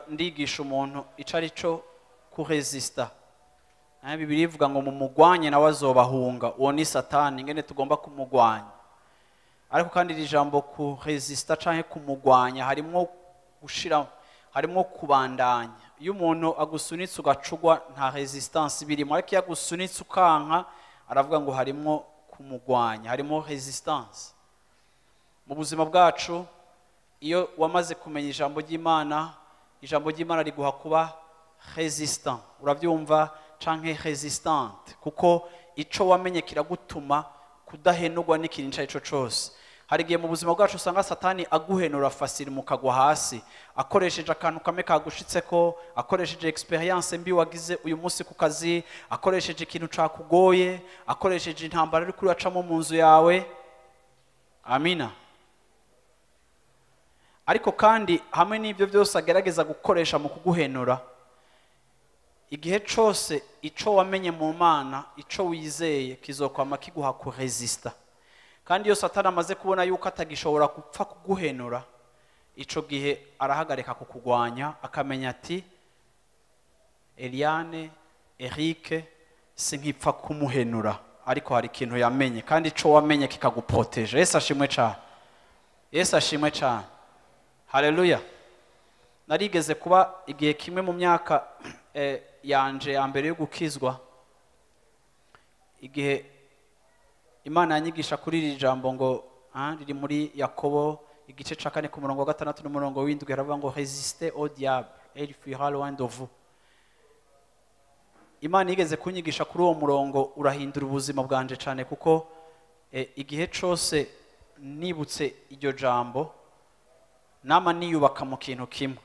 ndigisha umuntu icari cyo kuresista. Bibiri ivuga ngo mumugwanye nawe azobahunga. Uwo ni Satani, ngene tugomba kumugwanya. Ariko kandi iri jambo kuresista canke kumugwanya harimo gushira, harimo kubandanya. Iyo umuntu agusunitse ugacugwa nta resistance birimo, ariko yagusunitse ukanka aravuga ngo harimo kumugwanya, harimo resistance. Mu buzima bwacu iyo wamaze kumenya ijambo ry'Imana riguha kuba resistant, uravyumva canke resistante, kuko ico wamenye kiragutuma kudahenurwa n'ikintu cyaco cyose. Hari igihe mu buzima bwacu usanga Satani aguhenura fasiri mukagwa hasi, akoresheje akantu kame kagushitseko, akoresheje experience mbi wagize uyu munsi ku kazi, akoresheje ikintu cakugoye, akoresheje intambara uri kuri wacamo mu nzu yawe. Amina. Ariko kandi hamwe n'ibyo byose agerageza gukoresha mu kuguhenura, igihe cyose ico wamenye mu Mana, ico wizeye kizokwama kiguha kuresista. Kandi iyo Satani amaze kubona yuko atagishobora gupfa kuguhenura, ico gihe arahagarika kukugwanya, akamenya ati Eliane, Eric sinkipfa kumuhenura, ariko hari ikintu yamenye, kandi ico wamenye kikaguproteje. Yesu ashimwe cyane. Yesu ashimwe cyane. Haleluya. Narigeze kuba igihe kimwe mu myaka yanje ya mbere yo gukizwa, igihe Imana yanyigisha kuri iri jambo ngo riri muri Yakobo igice ca 4 ku murongo wa 6 n'umurongo wa 7, haravuga ngo résistez au diable et il fuira loin de vous. Imana yigeze kunyigisha kuri uwo murongo, urahindura ubuzima bwanje cyane, kuko igihe cyose nibutse iryo jambo nama niyubaka mu kintu kimwe.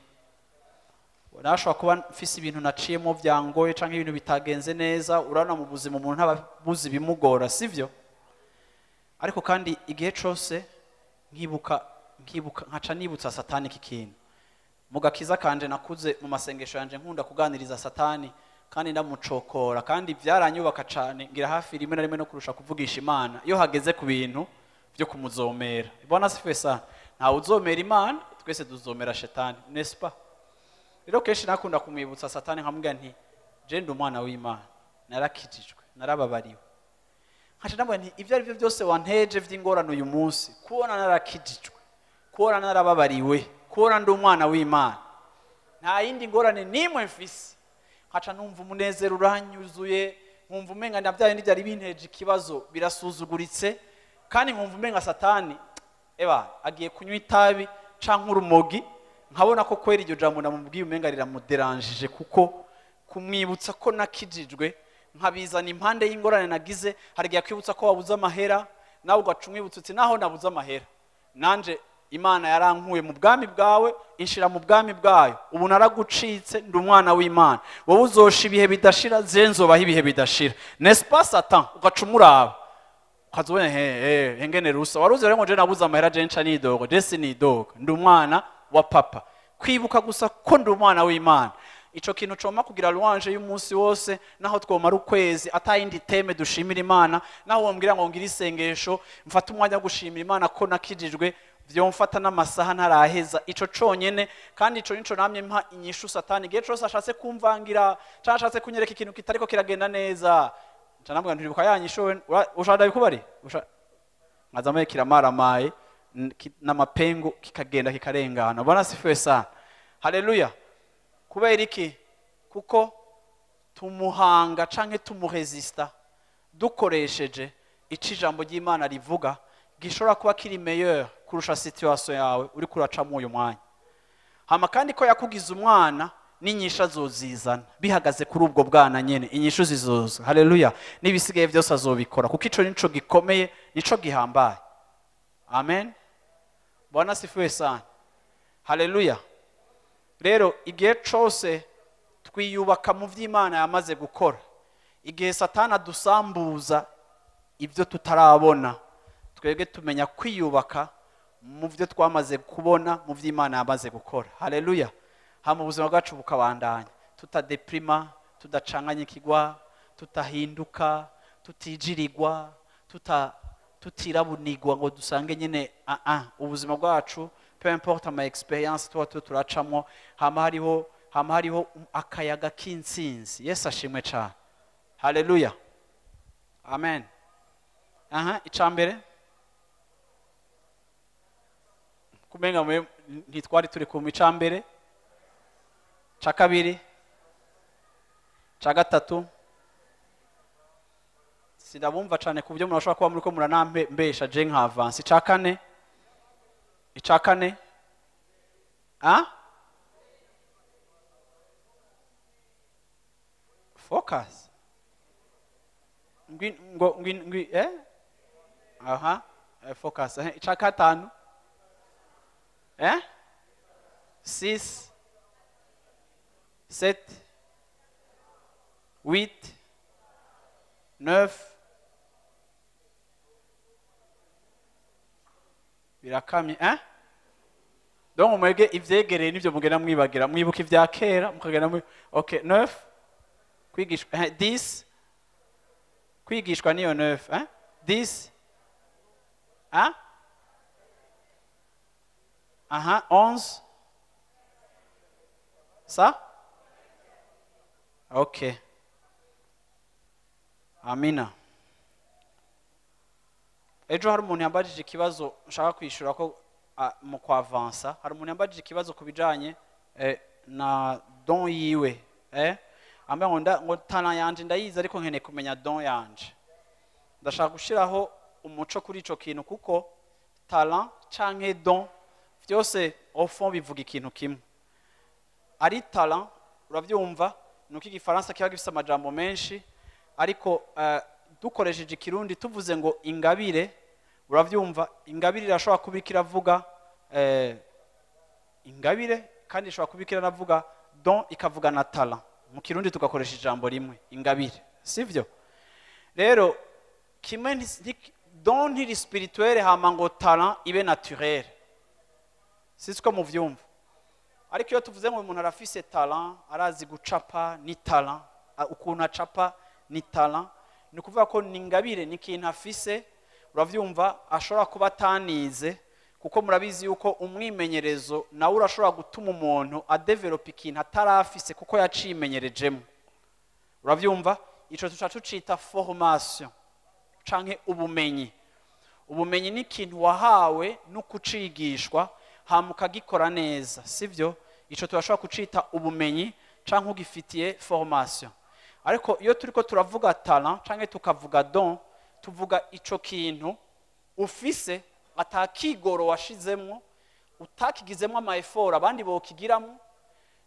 Nashobora kuba mfise ibintu naciyemo byangoye canke ibintu bitagenze neza, urana mu buzima umuntu ntababuzi bimugora, sivyo? Ariko kandi igihe cyose nkibuka nkaca nibutsa Satani kikintu. Mugakiza kanje nakuze mu masengesho yanje nkunda kuganiriza Satani kandi ndamucokora, kandi byaranyubaka cyane, ngira hafi rimwe na rimwe no kurusha kuvugisha Imana iyo hageze ku bintu byo kumuzomera. Bwana sifiwe sana. Nta uzomera Imana, twese tuzomera Shetani, n'est-ce pas? Rero kenshi nakunda kumwibutsa Satani nkamubwira nti je ndi umwana w'Imana, narakijijwe, narababariwe. Nkaca ndamubwira nti ibyo ari byo byose wanteje vy'ingorano uyu munsi, kubona narakijijwe, kubona narababariwe, kubona ndi umwana w'Imana, nta yindi ngorane nimwe mfise. Nkaca numva umunezero uranyuzuye, nkumva umenga nabyaye ndi byari binteje ikibazo birasuzuguritse, kandi nkumva umenga Satani agiye kunywa itabi canke urumogi, nkabona ko kwera iryo jambo namubwiye umenga riramuderanjije, kuko kumwibutsa ko nakijijwe nkabizana impande y'ingorane nagize. Hari igihe kwibutsa ko wabuze amahera, nawe ugacumwibutsa uti naho nabuze amahera, nanje Imana yarankuye mu bwami bwawe inshira mu bwami bwayo, ubu naragucitse, ndi umwana w'Imana, wowe uzosha ibihe bidashira, zenzobaho ibihe bidashira, n'est-ce pas Satan? Ugacumuraba ukazobona hengene rusa, waruze rero ngo je nabuze amahera, je nca nidogo, je sinidogo, ndi umwana wa papa. Kwibuka gusa ko ndi umwana w'Imana, ico kintu coma kugira louange y'umunsi wose, naho twomara ukwezi atayindi teme dushimira Imana, naho wombwira ngo ngira isengesho mfata umwanya wo gushimira Imana ko nakijijwe, vyo mfata n'amasaha ntaraheza. Ico conyene, kandi ico nico namye mpa inyishu Satani igihe cyose ashatse kumvangira cyangwa ashatse kunyereka ikintu kitariko kiragenda neza. Ncanambwa nturibuka yanyisho, ushaka bikubari nkazamaye kiramaramaye n'amapengo kikagenda kikarengana. Bwana sifiwe sana. Haleluya. Kubera iki? Kuko tumuhanga canke tumuresista dukoresheje ici jambo ry'Imana rivuga, gishobora kuba kiri meilleur kurusha situation yawe uri kuracamo uyu mwanya. Hama kandi ko yakugize umwana n'inyisha zozizana bihagaze kuri ubwo bwana nyene, inyishu zizoza. Haleluya. Nibisigaye byose azobikora, kuko ico nico gikomeye, nico gihambaye. amen. Bwana sifiwe sana, haleluya. Rero igihe cyose twiyubaka mu vy'Imana yamaze gukora, igihe Satana dusambuza ibyo tutarabona, twebwe tumenya kwiyubaka mu byo twamaze kubona mu vy'Imana yamaze gukora, haleluya. Hama ubuzima bwacu bukabandanya, tutadeprima, tudacanganyikirwa, tutahinduka, tutijirirwa, tutirabunigwa ngo dusange nyene ubuzima bwacu peu importe ama experience tuba turacamo hama hariho akayaga k'intsinzi. Yesu ashimwe cyane, haleluya, amen. Icambere kumenga mwe ntitwari turi ku icambere, ca kabiri, ca gatatu sidabumva cyane ku buryo murashobora kuba muri ko muranambesha je nka avance. Ica kane focus focus. Ica gatanu 6 7 8 9 birakamye donc umwege ivyegereye nivyo mugenda mwibagira, mwibuka ivya kera mukagenda okay. 9 kwigishwa 10 kwigishwa niyo 9 10 11 ça okay, amina. Ejo hari umuntu yambajije ikibazo nshaka kwishura ko mu kwavansa. Hari umuntu yambajije ikibazo kubijanye na don yiwe ambe ngo tana yanje ndayiza ariko nkene kumenya don yanje. Ndashaka gushiraho umuco kuri ico kintu kuko talent canke don byose au fond bivuga ikintu kimwe. Ari talent uravyumva nuko igifaransa kiba gifite amajambo menshi, ariko dukoresheje ikirundi tuvuze ngo ingabire, uravyumva ingabire irashobora kubikira avuga ingabire kandi ishobora kubikira navuga don ikavuga na talent. Mu kirundi tugakoresha ijambo rimwe ingabire, sivyo? Rero kimwe don ntiri spirituelle hama ngo talent ibe naturel, sisiko muvyumva. Ariko iyo tuvuze ngo umuntu arafise talent, arazi gucapa ni talent, ukuntu acapa ni talent, ni kuvuga ko ningabire ni kintu afise, uravyumva ashobora kuba atanize, kuko murabizi yuko umwimenyerezo nawe urashobora gutuma umuntu adevelop ikintu atarafise kuko yacimenyerejemo, uravyumva. Ico tucita formation canke ubumenyi. Ubumenyi ni ikintu wahawe no kucigishwa hama ukagikora neza, sivyo? Ico turashobora kucita ubumenyi canke ugifitiye formation. Ariko iyo turiko turavuga talent canke tukavuga don, tuvuga ico kintu ufise atakigoro washizemwo, utakigizemwo ama effort abandi bokigiramo,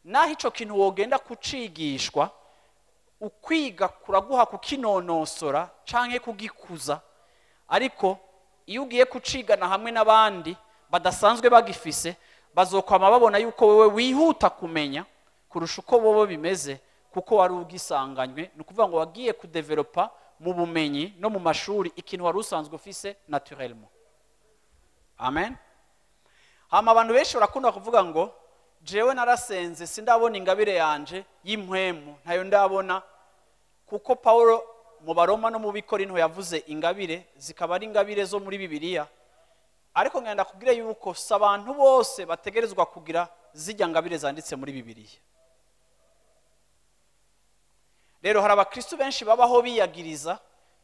naho ico kintu wogenda kucigishwa ukwiga kuraguha kukinonosora canke kugikuza. Ariko iyo ugiye kucigana hamwe n'abandi badasanzwe bagifise, bazokwama babona yuko wewe wihuta kumenya kurusha uko bobo bimeze, kuko wari ugisanganywe. Ni ukuvuga ngo wagiye kudevelopa mu bumenyi no mu mashuri ikintu wari usanzwe ufise naturellement, amen. Hama abantu benshi barakunda kuvuga ngo jewe narasenze sindabona ingabire yanje y'impwemu, ntayo ndabona, kuko Paulo mu Baroma no mu Bikorinto yavuze ingabire zikaba ari ingabire zo muri Bibiliya. Ariko ngenda kubwira yuko sabantu bose bategerezwa kugira zijya ngabire zanditse muri Bibiliya. Rero hari abakristo benshi babaho biyagiriza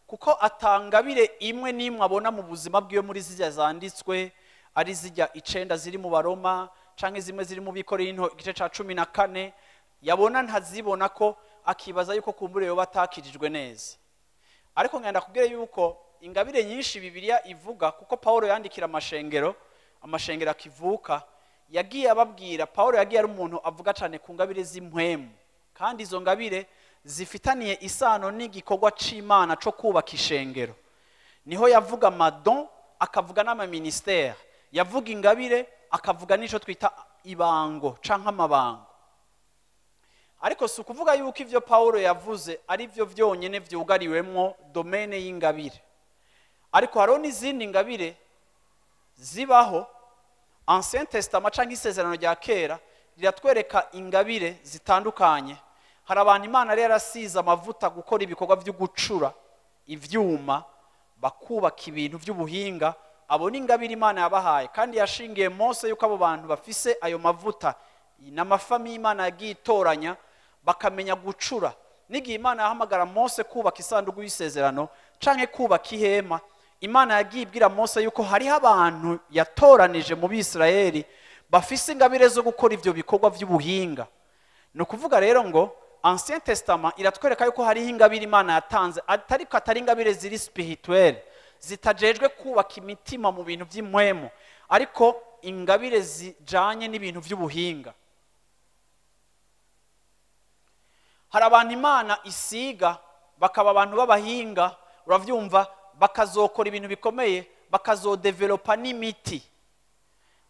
kuko atangabire imwe n'imwe abona mu buzima bwiwe muri zijya zanditswe, ari zijya 9 ziri mu Baroma canke zimwe ziri mu Bikorinto igice ca 14, yabona ntazibona ko akibaza yuko kumbure yo batakirijwe neza. Ariko ngenda kubwira yuko ingabire nyinshi Bibiliya ivuga, kuko Paulo yandikira amashengero akivuka, yagiye ababwira. Paulo yagiye ari umuntu avuga cyane ku ngabire z'impwemu, kandi izo ngabire zifitaniye isano n'igikorwa c'Imana co kubaka ishengero. Niho yavuga madon akavuga n'amaministère, yavuga ingabire akavuga n'ico twita ibango canke amabango. Ariko si ukuvuga yuko ivyo Paulo yavuze ari byo vyonyene vyugariwemwo domaine y'ingabire, ariko hariho n'izindi ngabire zibaho. Ancien Testament canke isezerano rya kera riratwereka ingabire zitandukanye. Hari abantu Imana rero yarasize amavuta gukora ibikorwa vyo gucura ivyuma, bakubaka ibintu vy'ubuhinga. Abo ni ingabire Imana yabahaye, kandi yashingiye Mose yuko abo bantu bafise ayo mavuta n'amafami Imana yagiye itoranya bakamenya gucura. N'igihe Imana yahamagara Mose kubaka isanduku y'isezerano canke kubaka ihema, Imana yagiye ibwira Mose yuko hariho abantu yatoranije mu Bisirayeli bafise ingabire zo gukora ivyo bikorwa vy'ubuhinga. No kuvuga rero ngo Ancien Testament iratwereka yuko hariho ingabire Imana yatanze, ariko atari ingabire ziri spirituelle, zitajejwe kubaka imitima mu bintu vy'impwemu, ariko ingabire zijanye n'ibintu vy'ubuhinga. Hari abantu Imana isiga bakaba abantu b'abahinga, uravyumva, bakazokora ibintu bikomeye, bakazodevelopa n'imiti,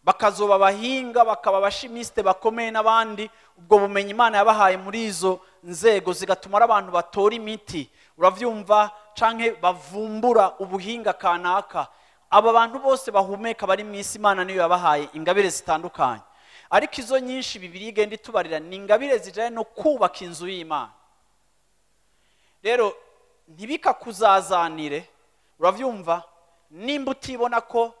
bakazoba abahinga, bakaba abashimiste bakomeye n'abandi. Ubwo bumenyi Imana yabahaye muri izo nzego zigatuma ari abantu batora imiti, uravyumva, canke bavumbura ubuhinga kanaka. Aba bantu bose bahumeka bari mu isi, Imana niyo yabahaye ingabire zitandukanye. Ariko izo nyinshi Bibiliya igenda itubarira ni ingabire zijanye no kubaka inzu y'Imana. Rero ntibikakuzazanire, uravyumva, nimba utibona ko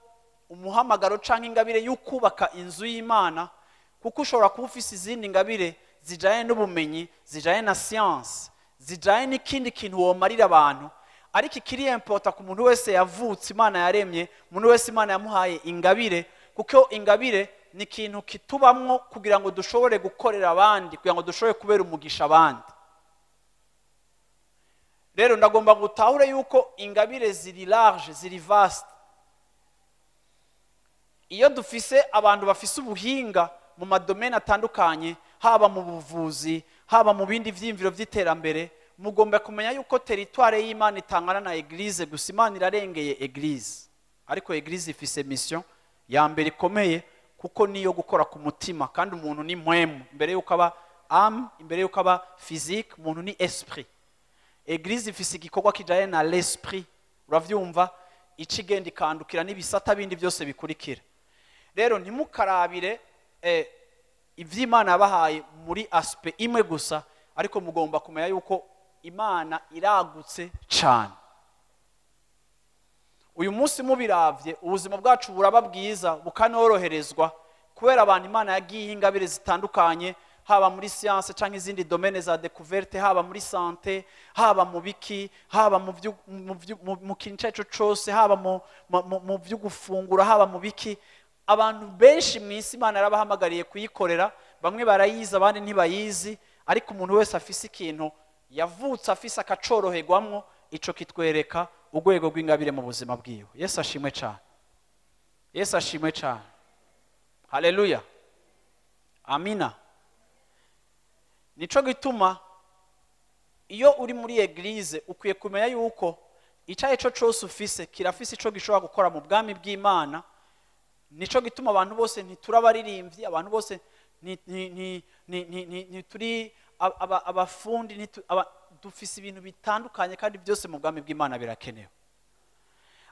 umuhamagaro canke ingabire y'ukubaka inzu y'Imana, kuko ushobora kuba ufise izindi ngabire zijanye n'ubumenyi, zijanye na science, zijanye n'ikindi kintu womarira abantu. Ariko ikiri important ku muntu wese yavutse Imana yaremye, umuntu wese Imana yamuhaye ingabire, kuko ingabire ni ikintu kitubamwo kugira ngo dushobore gukorera abandi, kugira ngo dushobore kubera umugisha abandi. Rero ndagomba gutahure yuko ingabire ziri large, ziri vaste. Iyo dufise abantu bafise ubuhinga mu madomene atandukanye, haba mu buvuzi, haba mu bindi vyimviro vy'iterambere, mugomba kumenya yuko territoire y'Imana itangana na eglise gusa. Imana irarengeye eglise, ariko eglise ifise mission ya mbere ikomeye, kuko niyo gukora ku mutima. Kandi umuntu ni mpwemu, mbere yuko aba âme, imbere yuko aba physique, umuntu ni esprit. Eglise ifise igikorwa kijaye na l'esprit, uravyumva, icigenda ikandukira n'ibisata bindi byose bikurikira. Rero ntimukarabire ivy'Imana yabahaye muri aspect imwe gusa, ariko mugomba kumenya yuko Imana iragutse cyane. Uyu munsi mubiravye, ubuzima bwacu buraba bwiza, bukanoroherezwa kubera abantu Imana yagiye ingabire zitandukanye, haba muri science canke izindi domaine za découverte, haba muri santé, haba mu biki, haba mu kintu cyose, haba mu byo gufungura, haba mu biki. Abantu benshi mu isi Imana yarabahamagariye kuyikorera, bamwe barayizi abandi ntibayizi, ariko umuntu wese afise ikintu yavutse afise akacoroherwamwo, ico kitwereka urwego rw'ingabire mu buzima bwiwe. Yesu ashimwe cyane, Yesu ashimwe cyane, haleluya, amina. Nico gituma iyo uri muri eglise ukwiye kumenya yuko icaye cyo cyose ufise kirafise ico gishobora gukora mu bwami bw'Imana. Nico gituma abantu bose ntiturabaririmbyi, abantu bose turi abafundi, dufise ibintu bitandukanye, kandi byose mu bwami bw'Imana birakenewe.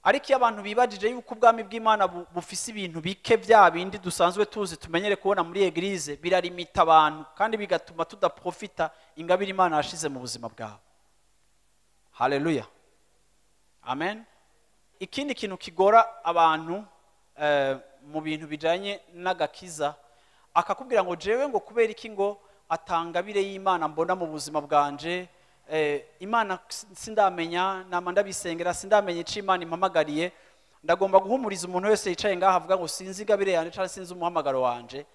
Ariko iyo abantu bibajije yuko ubwami bw'Imana bufise ibintu bike bya bindi dusanzwe tuzi tumenyere kubona muri eglise, birarimita abantu, kandi bigatuma tudaprofita ingabire Imana yashize mu buzima bwawe. Haleluya, amen. Ikindi kintu kigora abantu mu bintu bijanye n'agakiza, akakubwira ngo jewe ngo kubera iki ngo atangabire y'Imana mbona mu buzima bwanje, Imana sindamenya, nama ndabisengera sindamenya ico Imana impamagariye. Ndagomba guhumuriza umuntu wese yicaye ngaha avuga ngo sinzi ingabire yanje cyangwa sinzi umuhamagaro wanje.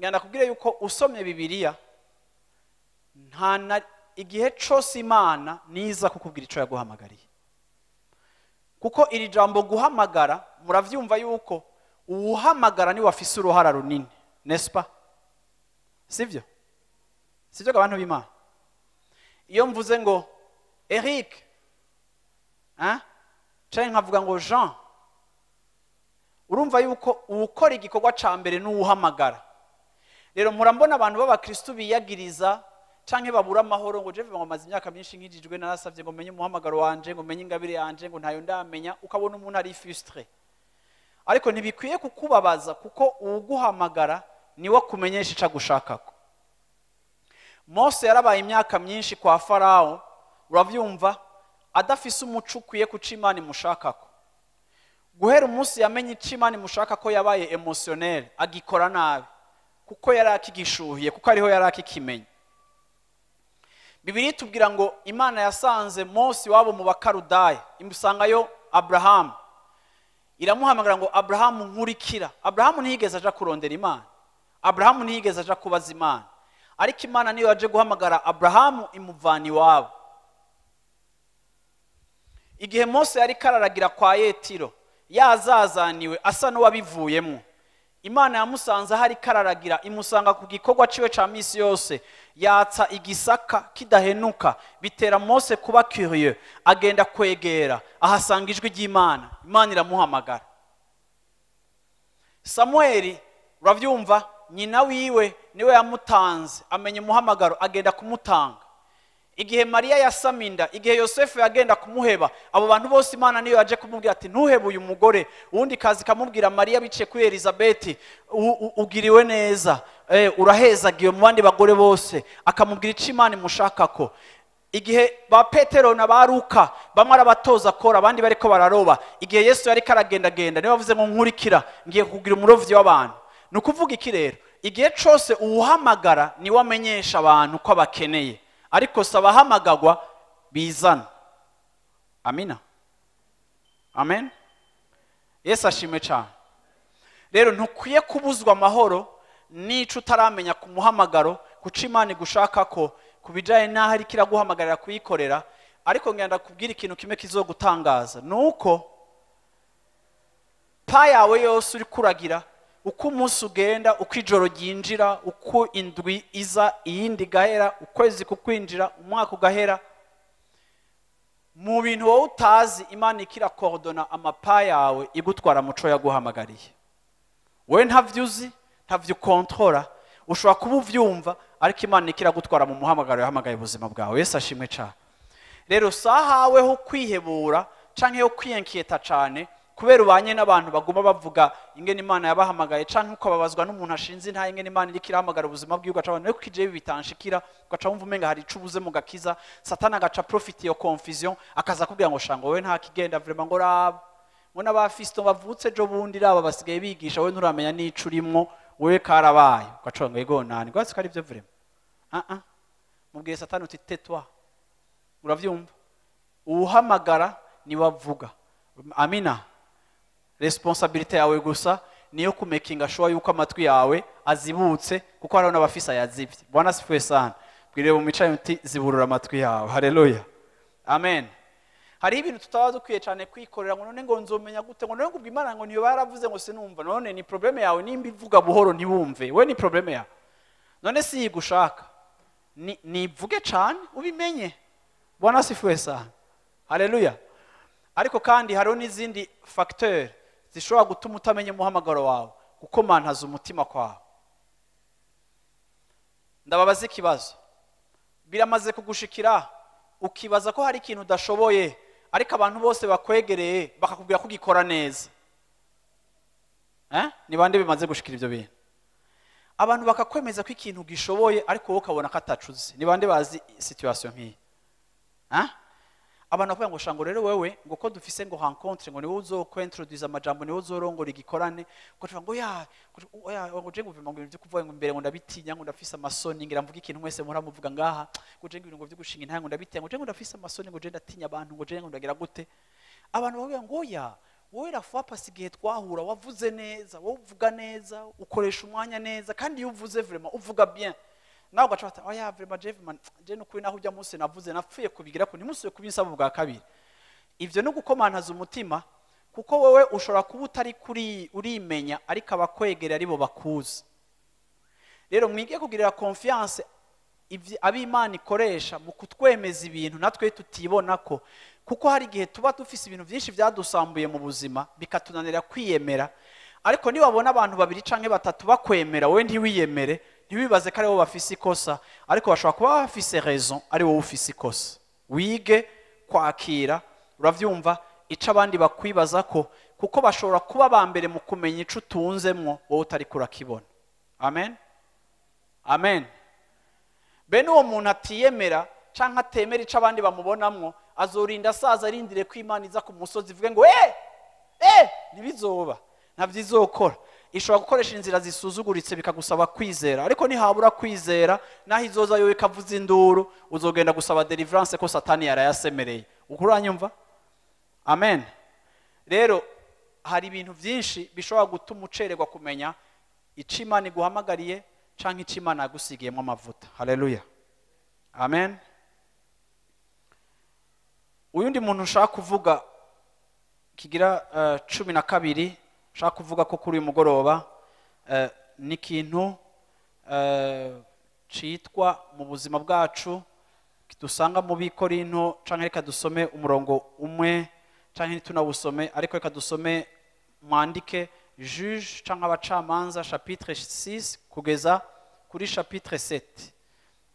Ngenda kubwira yuko usomye Bibiliya, nta igihe cyose Imana niza kukubwira ico yaguhamagariye. Kuko iri jambo guhamagara, muravyumva yuko uhamagara ni wafise uruhara runini, n'est-ce pas? Sivyo? Sivyo abantu b'Imana? Iyo mvuze ngo Eric, canke nkavuga ngo Jean, urumva yuko ukora igikorwa ca mbere n'uwuhamagara. Rero murambona abantu b'abakristo biyagiriza canke babura amahoro ngo jewe bamaze imyaka myinshi nkijijwe narasavye ngo menye umuhamagaro wanje ngo menye ingabire yanje ngo ntayo ndamenya, ukabona umuntu ari frustre. Ariko ntibikwiye kukubabaza kuko uguhamagara ni wo kumenyesha ica gushakako. Mose yarabaye imyaka myinshi kwa Farao, uravyumva, adafise umuco ukwiye kuca Imana imushakako. Guhera umunsi yamenye ica Imana imushakako yabaye emotionnel, agikora nabi kuko yari akigishuhiye, kuko ariho yari akikimenya. Bibiliya itubwira ngo Imana yasanze Mose wabo mu Bakarudaya, imusangayo Abrahamu, iramuhamagara ngo Abrahamu nkurikira. Abrahamu ntiyigeze aja kurondera Imana, Abrahamu ntiyigeze aja kubaza Imana, ariko Imana niyo yaje guhamagara Abrahamu imuvana iwabo. Igihe Mose yari kararagira kwa Yetiro, yazazaniwe asa n'uwabivuyemo, Imana yamusanze hari kararagira, imusanga ku gikorwa ciwe ca misi yose, yatsa igisaka kidahenuka, bitera Mose kuba curieux, agenda kwegera, ahasanga ijwi ry'Imana, Imana iramuhamagara. Samueli, uravyumva, nyina wiwe niwe yamutanze, amenye umuhamagaro, agenda kumutanga. Igihe Maria yasaminda, igihe Yosefu yagenda kumuheba, abo bantu bose Imana niyo yaje kumubwira ati ntuhebe uyu mugore. Uwundi kazi kamubwira Maria biciye kuri Elizabeth, ugiriwe neza, urahezagiwe mu bandi bagore bose, akamubwira ica Imana imushakako. Igihe ba Petero na ba Luka bamwe arabatoza kora, abandi bariko bararoba, igihe Yesu yari karagendagenda niwe bavuze ngo nkurikira, ngiye kugira umurovyi w'abantu. Nukuvuga iki rero? Igihe cose uwuhamagara ni wamenyesha abantu ko abakeneye, ariko saba hamagagwa bizana. Amina, amen. Yesu ashimwe cyane. Rero ntukwiye kubuzwa amahoro nico utaramenya ku muhamagaro, kuca Imana igushakako, kubijaye naho ari kiraguhamagarira kuyikorera. Ariko ngenda kubwira ikintu kimwe kizogutangaza, nuko pa yawe yose uri kuragira, uko umunsi ugenda, uko ijoro ryinjira, uko indwi iza iyindi gahera, ukwezi kukwinjira, umwaka ugahera, mu bintu wowe utazi Imana ikira coordona amapa yawe igutwara muco yaguhamagariye. Wewe ntavyuzi, ntavyo kontrola, ushobora kuba uvyumva, ariko Imana ikira gutwara mu muhamagaro yahamagaye ubuzima bwawe. Yesu ashimwe cyane. Rero sahawe ho kwihebura canke yo kwiyenkieta cyane kubera ubanye n'abantu baguma bavuga ingene Imana yabahamagaye, canke uko babazwa n'umuntu ashinze nta ingene Imana iri kirahamagara ubuzima bwiwe, ugaca abantu kije bitanshikira, ugaca wumva umenga hari icubuze mu gakiza. Satani agaca profit yo confusion, akaza kubwira ngo shango we nta kigenda vraiment ngo raba ngo n'abafisto bavutse jo bundi raba basigaye bigisha, we nturamenya n'ico urimo, we karabaye, ugaca ngo yego nani gwatsi kari byo vraiment. Mubwiye Satani uti tetwa, uravyumva, uhamagara ni wavuga. Amina. Responsabilité yawe gusa niyo kumekinga sure yuko amatwi yawe azibutse, kuko hariho n'abafisa yazivye. Bwana sifiwe sana. Bwire mu micaye muti ziburura amatwi yawe. Haleluya, amen. Hari ibintu tutaba dukwiye cyane kwikorera ngo none ngo nzomenya gute, ngo none ngubwa Imana ngo niyo baravuze ngo sinumva. None ni probleme yawe, nimba ivuga buhoro ntibumve, we ni probleme yawe. None si yigushaka nivuge cyane ubimenye. Bwana sifiwe sana. Haleluya. Ariko kandi hariho n'izindi facteur zishobora gutuma utamenya umuhamagaro wawe, kuko mantaza umutima kwawe. Ndababaza ikibazo, biramaze kugushikira ukibaza ko hari ikintu udashoboye, ariko abantu bose bakwegereye bakakubwira ko ugikora neza? Ni bande bimaze gushikira ivyo bintu? Abantu bakakwemeza ko ikintu gishoboye, ariko wowe ukabona ko atacuze. Ni bande bazi situation nk'iyi? Abantu bavuga ngo shango rero wewe ngo ko dufise ngo rencontre ngo niwe uzokwintroduce amajambo, niwe uzorongora igikorane, ko tuvuga ngo ngo je nguvima ngo ibyo kuvuga ngo imbere ngo ndabitinya, ngo ndafise amasoni, ngira mvuga ikintu mwese muhora muvuga ngaha, ngo je ngo byo gushinga intaye ngo ndabitinya, ngo je ngo ndafise amasoni, ngo je ndatinya abantu, ngo je ngo ndagira gute. Abantu bavuga ngo wowe rafa pasigiye twahura wavuze neza, wowe uvuga neza, ukoresha umwanya neza, kandi iyo uvuze vraiment uvuga bien. Nawe ugacata vraiment je n'ukuri naho ujya munsi navuze napfuye kubigira ko ntimusuye kubinsaba bwa kabiri. Ivyo no gukomantaza umutima, kuko wowe ushobora kuba utari kuri urimenya, ariko abakwegera aribo bakuzi. Rero mwige kugirira confiance ab'Imana ikoresha mu kutwemeza ibintu natwe tutibona ko, kuko hari igihe tuba dufise ibintu byinshi byadusambuye mu buzima bikatunanira kwiyemera, ariko nibabona abantu babiri canke batatu bakwemera wowe ntiwiyemere ntiwibaze ko ari wowe bafise ikosa ariko bashobora kuba bafise raison ari wowe ufise ikosa wige kwakira uravyumva ica abandi bakwibaza ko kuko bashobora kuba bambere mu kumenya ico utunzemwo wowe utari kurakibona amen amen bene uwo muntu atiyemera canke atemera ico abandi bamubonamwo azorinda asaza arindire ko Imana iza ku musozi ivuge ngo ntibizoba ntavyizokora ishobora gukoresha inzira zisuzuguritse bikagusaba kwizera ariko nihabura kwizera naho izoza yowe ikavuza induru uzogenda gusaba deliverance ko satani yarayasemereye ukuranyumva amen rero hari ibintu byinshi bishobora gutuma ucererwa kumenya ico Imana iguhamagariye canke ico Imana yagusigiyemo amavuta haleluya amen uyundi muntu ushaka kuvuga kigira 12 ushaka kuvuga ko kuri uyu mugoroba ni ikintu citwa mu buzima bwacu dusanga mu Bikorinto canke reka dusome umurongo umwe canke tunawusome ariko reka dusome mwandike juge canke abacamanza chapitre 6 kugeza kuri chapitre 7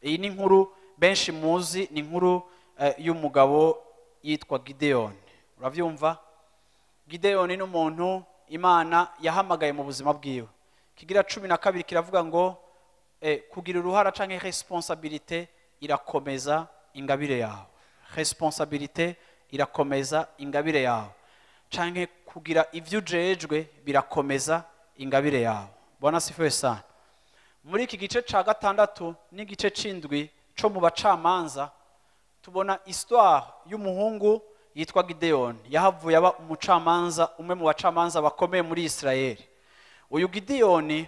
iyi ni inkuru benshi muzi ni inkuru y'umugabo yitwa Gideon uravyumva Gideon ni umuntu Imana yahamagaye mu buzima bwiwe kigira 12 kiravuga ngo kugira uruhara canke responsabilité irakomeza ingabire yawe responsabilité irakomeza ingabire yawe canke kugira ivyo ujejwe birakomeza ingabire yawe bona sifiwe sana muri iki gice ca 6 n'igice c'indwi co mu bacamanza tubona histoire y'umuhungu yitwa Gideon yahavuye aba umucamanza umwe mu bacamanza bakomeye muri Israeli uyu Gideon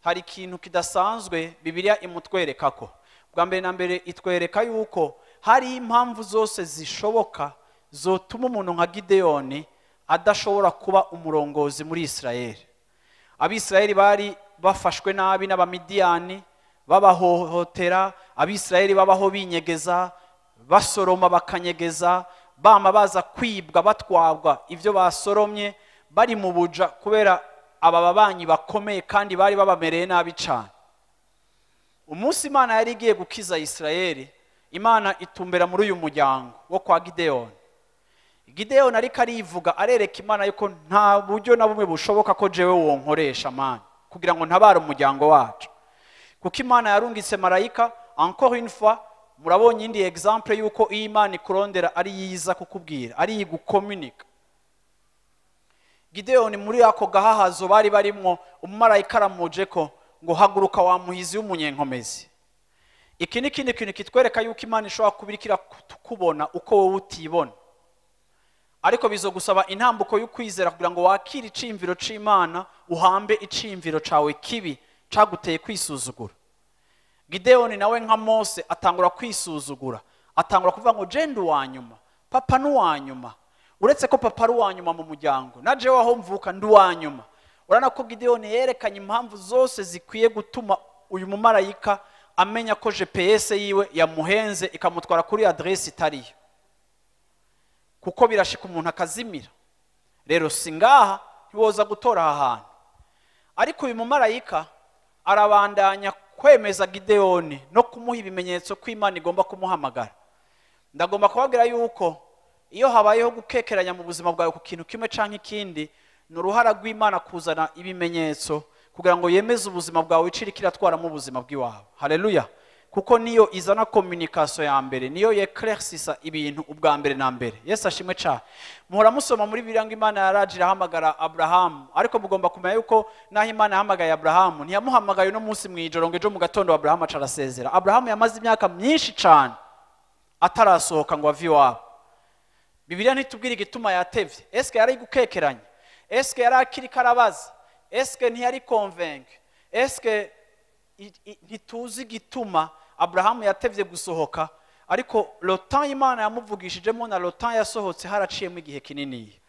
hari ikintu kidasanzwe Bibiliya imutwereka ko bwa mbere na mbere itwereka yuko hari impamvu zose zishoboka zotuma umuntu nka Gideon adashobora kuba umurongozi muri Israeli abisirayeli bari bafashwe nabi n'abamidiyani babahohotera abisirayeli babaho binyegeza basoroma bakanyegeza bama baza kwibwa batwagwa ivyo basoromye bari mu buja kubera aba babanyi bakomeye kandi bari babamereye nabi cyane umunsi Imana yari igiye gukiza Israeli Imana itumbera muri uyu muryango wo kwa Gideon Gideon ariko arivuga arereka Imana yuko nta buryo na bumwe bushoboka ko jewe wonkoresha Mana kugira ngo ntabare umuryango wacu kuko Imana yarungitse marayika encore une fois murabonye indi exemple yuko Imana ikurondera ari yiza kukubwira ari yigukomunika Gideon muri ako gahahazo bari barimo umumarayika aramuje ko ngo haguruka wa muhizi w'umunyenkomezi iki ni kintu kitwereka yuko Imana ishobora kubirikira kubona uko wowe utibona ariko bizogusaba intambuko y'ukwizera kugira ngo wakire icimviro c'Imana uhambe icimviro cawe kibi caguteye kwisuzugura Gideon nawe nka Mose atangura kwisuzugura atangura kuvuga ngo je ndi wanyuma papa n'uwanyuma uretse ko papa ari uwanyuma mu muryango naje waho mvuka ndi wanyuma urana ko Gideon yerekanye impamvu zose zikwiye gutuma uyu mumarayika amenya ko GPS yiwe yamuhenze ikamutwara kuri adresse itariyo kuko birashika umuntu akazimira rero singaha ntiwoza gutora ahantu ariko uyu mumarayika arabandanya kwemeza Gideon no kumuha ibimenyetso ko Imana igomba kumuhamagara ndagomba kubabwira yuko iyo habayeho gukekeranya mu buzima bwawe ku kintu kimwe canke ikindi n'uruhara rw'Imana kuzana ibimenyetso kugira ngo yemeze ubuzima bwawe icirikira twara mu buzima bw'iwawe haleluya kuko niyo izana communication ya mbere niyo yeclaircisa ibintu ubwa mbere na mbere Yesu ashimwe cyane muhora musoma muri Bibiliya ngo Imana yarajira hamagara Abraham ariko mugomba kumenya yuko naho Imana yahamagaye Abraham ntiyamuhamagaye no munsi mwijoro ngo ejo mu gatondo Abraham acarasezera Abraham yamaze imyaka myinshi cyane atarasohoka ngo avi wabo Bibiliya ntitubwira igituma yatevye eske yari gukekeranya eske yari akiri karabaza eske ntiyari convaincre eske ntituzi gituma Abraham yatevye gusohoka ariko lotan Imana yamuvugishijemo na lotan yasohotse haraciyemo igihe kinini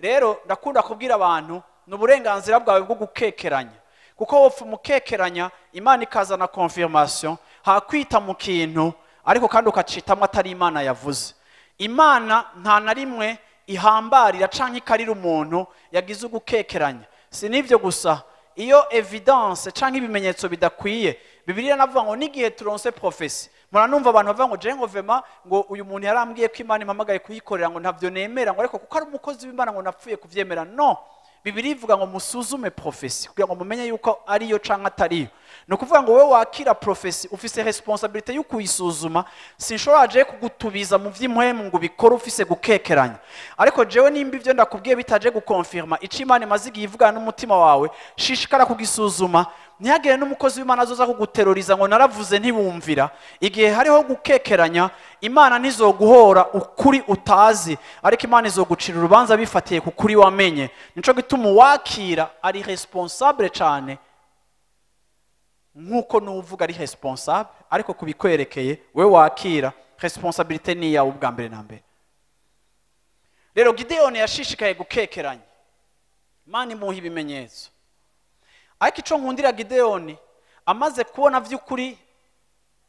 rero ndakunda kubwira abantu n'uburenganzira bwawe bwo gukekeranya kuko wopfa mukekeranya Imana ikazana confirmation hakwita mu kintu ariko kandi ukacitamo atari Imana yavuze Imana nta na rimwe ihambarira canke ikarira umuntu yagize ugukekeranya si n'ivyo gusa iyo evidence canke ibimenyetso bidakwiye Bibiliya navuga ngo n'igihe turonse prophecy muranumva abantu bavuga ngo je ngo vema ngo uyu muntu yarambwiye ko Imana impamagaye kuyikorera ngo ntavyo nemera ngo ariko kuko ari umukozi w'Imana ngo napfuye kuvyemera no Bibiliya ivuga ngo musuzume prophecy kugira ngo mumenye yuko ariyo canke atariyo no kuvuga ngo wewe wakira prophecy ufise responsabilité yo kuyisuzuma sinshobora je kugutubiza mu vy'impwemu ngo bikora ufise gukekeranya ariko jewe nimba ivyo ndakubwiye bitaje gukonfirma ico Imana imaze igivugana n'umutima wawe shishikara kugisuzuma ntihagire n'umukozi w'Imana azoza kuguteroriza ngo naravuze ntibumvira igihe hariho gukekeranya Imana ntizoguhora ukuri utazi ariko Imana izogucira urubanza bifatiye ku kuri wamenye nico gituma wakira ari responsable cyane nkuko nuvuga ari responsable ariko kubikwerekeye we wakira responsabilité ni yawe ubwa mbere na mbere rero Gideon yashishikaye gukekeranya Imana imuha ibimenyetso ariko ico nkundira Gideon amaze kubona vy'ukuri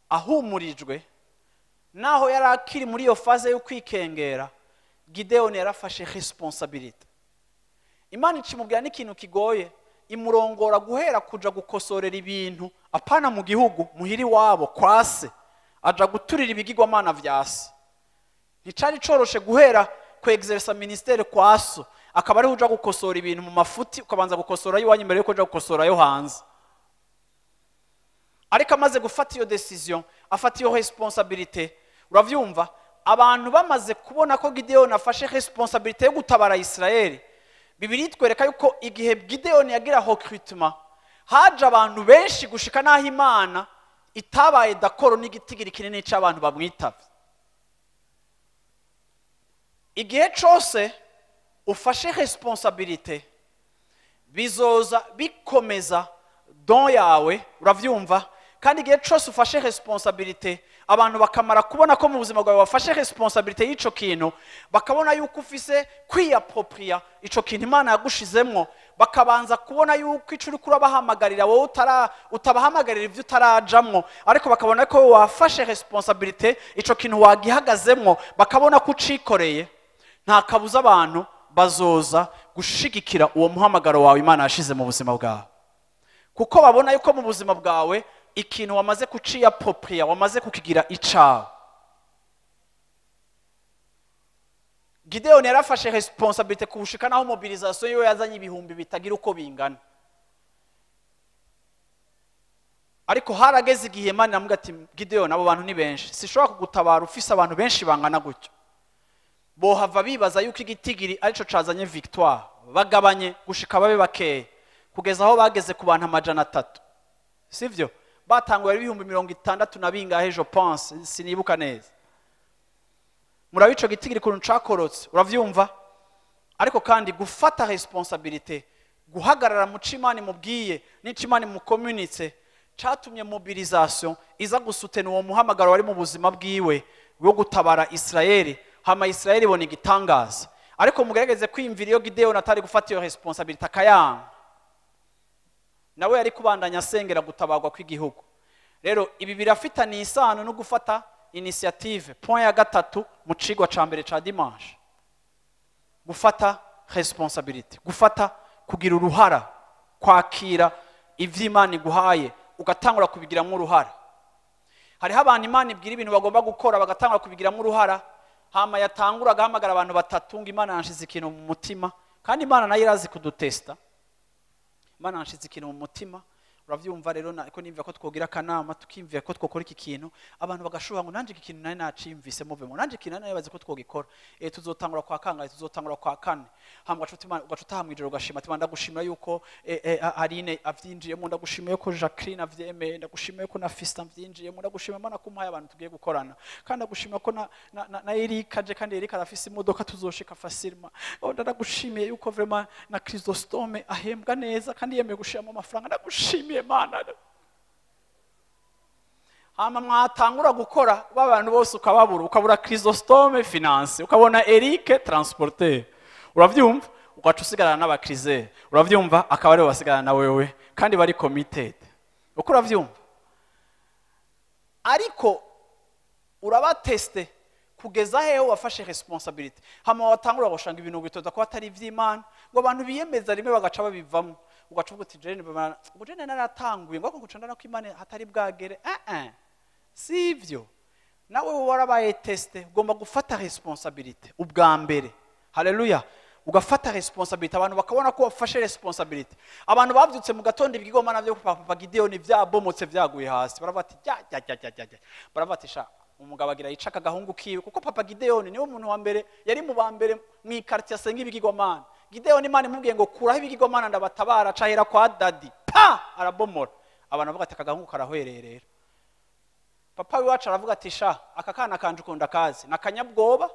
ahumurijwe naho yari akiri muri iyo faze yo kwikengera Gideon yarafashe responsabilité Imana icimubwira n'ikintu kigoye imurongora guhera kuja gukosorera ibintu apana mu gihugu muhiri wabo kwase aja guturira ibigirwamana vyase nticari coroshe guhera ku exercer ministère kwaso akaba ari uja gukosora ibintu mu mafuti ukabanza gukosora yiwanyu imbere yuko uja gukosora yo hanze ariko amaze gufata iyo decision afata iyo responsabilité uravyumva abantu bamaze kubona ko Gideon afashe responsabilité yo gutabara Israeli Bibiliya itwereka yuko igihe Gideon yagira recruitment haje abantu benshi gushika naho Imana itabaye dakoro n'igitigiri kinini cy'abantu bamwitavye igihe cyose ufashe responsabilité bizoza bikomeza don yawe uravyumva kandi igihe cyose ufashe responsabilité abantu bakamara kubona ko mu buzima bwawe wafashe responsabilité y'ico kintu bakabona yuko ufise kwiapproprier ico kintu Imana yagushizemwo bakabanza kubona yuko ico uri kurabahamagarira wowe utabahamagarira ivyo utarajamwo ariko bakabona ko wafashe responsabilité ico kintu wagihagazemwo bakabona ko ucikoreye nta kabuza abantu bazoza gushigikira uwo muhamagaro wawe Imana yashize mu buzima bwawe kuko babona yuko mu buzima bwawe ikintu wamaze kuciya approprier wamaze kukigira icawe Gideon yarafashe responsabilité kubushika naho mobilisation yo yazanye ibihumbi bitagira uko bingana ariko harageze igihe Imana iramuga ati Gideon abo bantu ni benshi sishobora kugutabara ufise abantu benshi bangana gutyo bohava bibaza yuko igitigiri arico cazanye victoire bagabanye gushika babe bakeye kugeza aho bageze ku bantu 300 sivyo batanguye ibihumbi 60 na bingahe je pense sinibuka neza murabico gitigiri kuntu cakorotse uravyumva ariko kandi gufata responsabilité guhagarara mu cimani mubwiye n'icimani mu community catumye mobilisation iza gusutena uwo muhamagaro wari mu buzima bwiwe wo gutabara Israeli hama Israeli bone gitangaza ariko mugerageze kwimvira iyo Gideon atari gufata iyo responsabilité akayanga nawe yari kubandanya asengera gutabarwa kw'igihugu rero ibi birafitanye isano no gufata initiative point ya gatatu mu cigwa ca mbere ca dimanche gufata responsabilité gufata kugira uruhara kwakira ivy'Imana iguhaye ugatangura kubigiramo uruhara hariho abantu Imana ibwira ibintu bagomba gukora bagatangura kubigiramo uruhara hama yatangura agahamagara abantu batatunga Imana yanshize ikintu mu mutima kandi Imana nayo irazi kudutesta Imana yanshize ikintu mu mutima uravyumva rero nako nimva ko twogira kanama tukimvira ko twokora iki kintu abantu bagashobora ngo nanje iki kintu nari nacimvise muvemo nanje ikintu nari yabaze ko twogikora tuzotangura kwa kangahe tuzotangura kwa kane hambwa ugacuta hamwijoro ugashima ati ndagushimira yuko Aline avyinjiyemo ndagushimiye yuko Jacqueline avyemeye ndagushimiye yuko na Fista avyinjiyemo ndagushimira Imana kumuhaye abantu tugiye gukorana kandi ndagushimira ko na Erika je kandi Erika arafise imodoka tuzoshika facilement ndagushimiye yuko vraiment na Chrysostome ahembwa neza kandi yemeye gushiramo amafaranga ndagushimiye Imana hama mwatangura gukora babantu bose ukabura Chrysostome finance ukabona Eric transporteur uravyumva ugaca usigarana n'abakrize uravyumva akaba ari basigana na wewe kandi bari committed uko uravyumva ariko urabateste kugeza hehe wafashe responsibility hama watangura gushanga ibintu bitoza ko atari ivy'Imana ngo abantu biyemeza rimwe bagaca babivamo ugacuvuga uti jene naratanguye ngo kugucanda no kw'Imana hatari bwagere sivyo nawe warabaye teste ugomba gufata responsibility ubwa mbere haleluya ugafata responsibility abantu bakabona ko wafashe responsibility abantu bavyutse mu gatondo ibigomana byo papa Gideon vyabomotse vyaguye hasi baravati baravatisha umugabo agira yicaka gahungu kiwe kuko papa Gideon niwe umuntu wa mbere yari mu ba mbere mu quartier asenga ibigomana Gideon Imana imubwiye ngo kuraho ibigomana ndabatabara cahera kwa dadi arabomora abantu bavuga ati akagahungu karahwererera papa wiwacu aravuga ati aka kana kanje ukunda kazi nakanyabwoba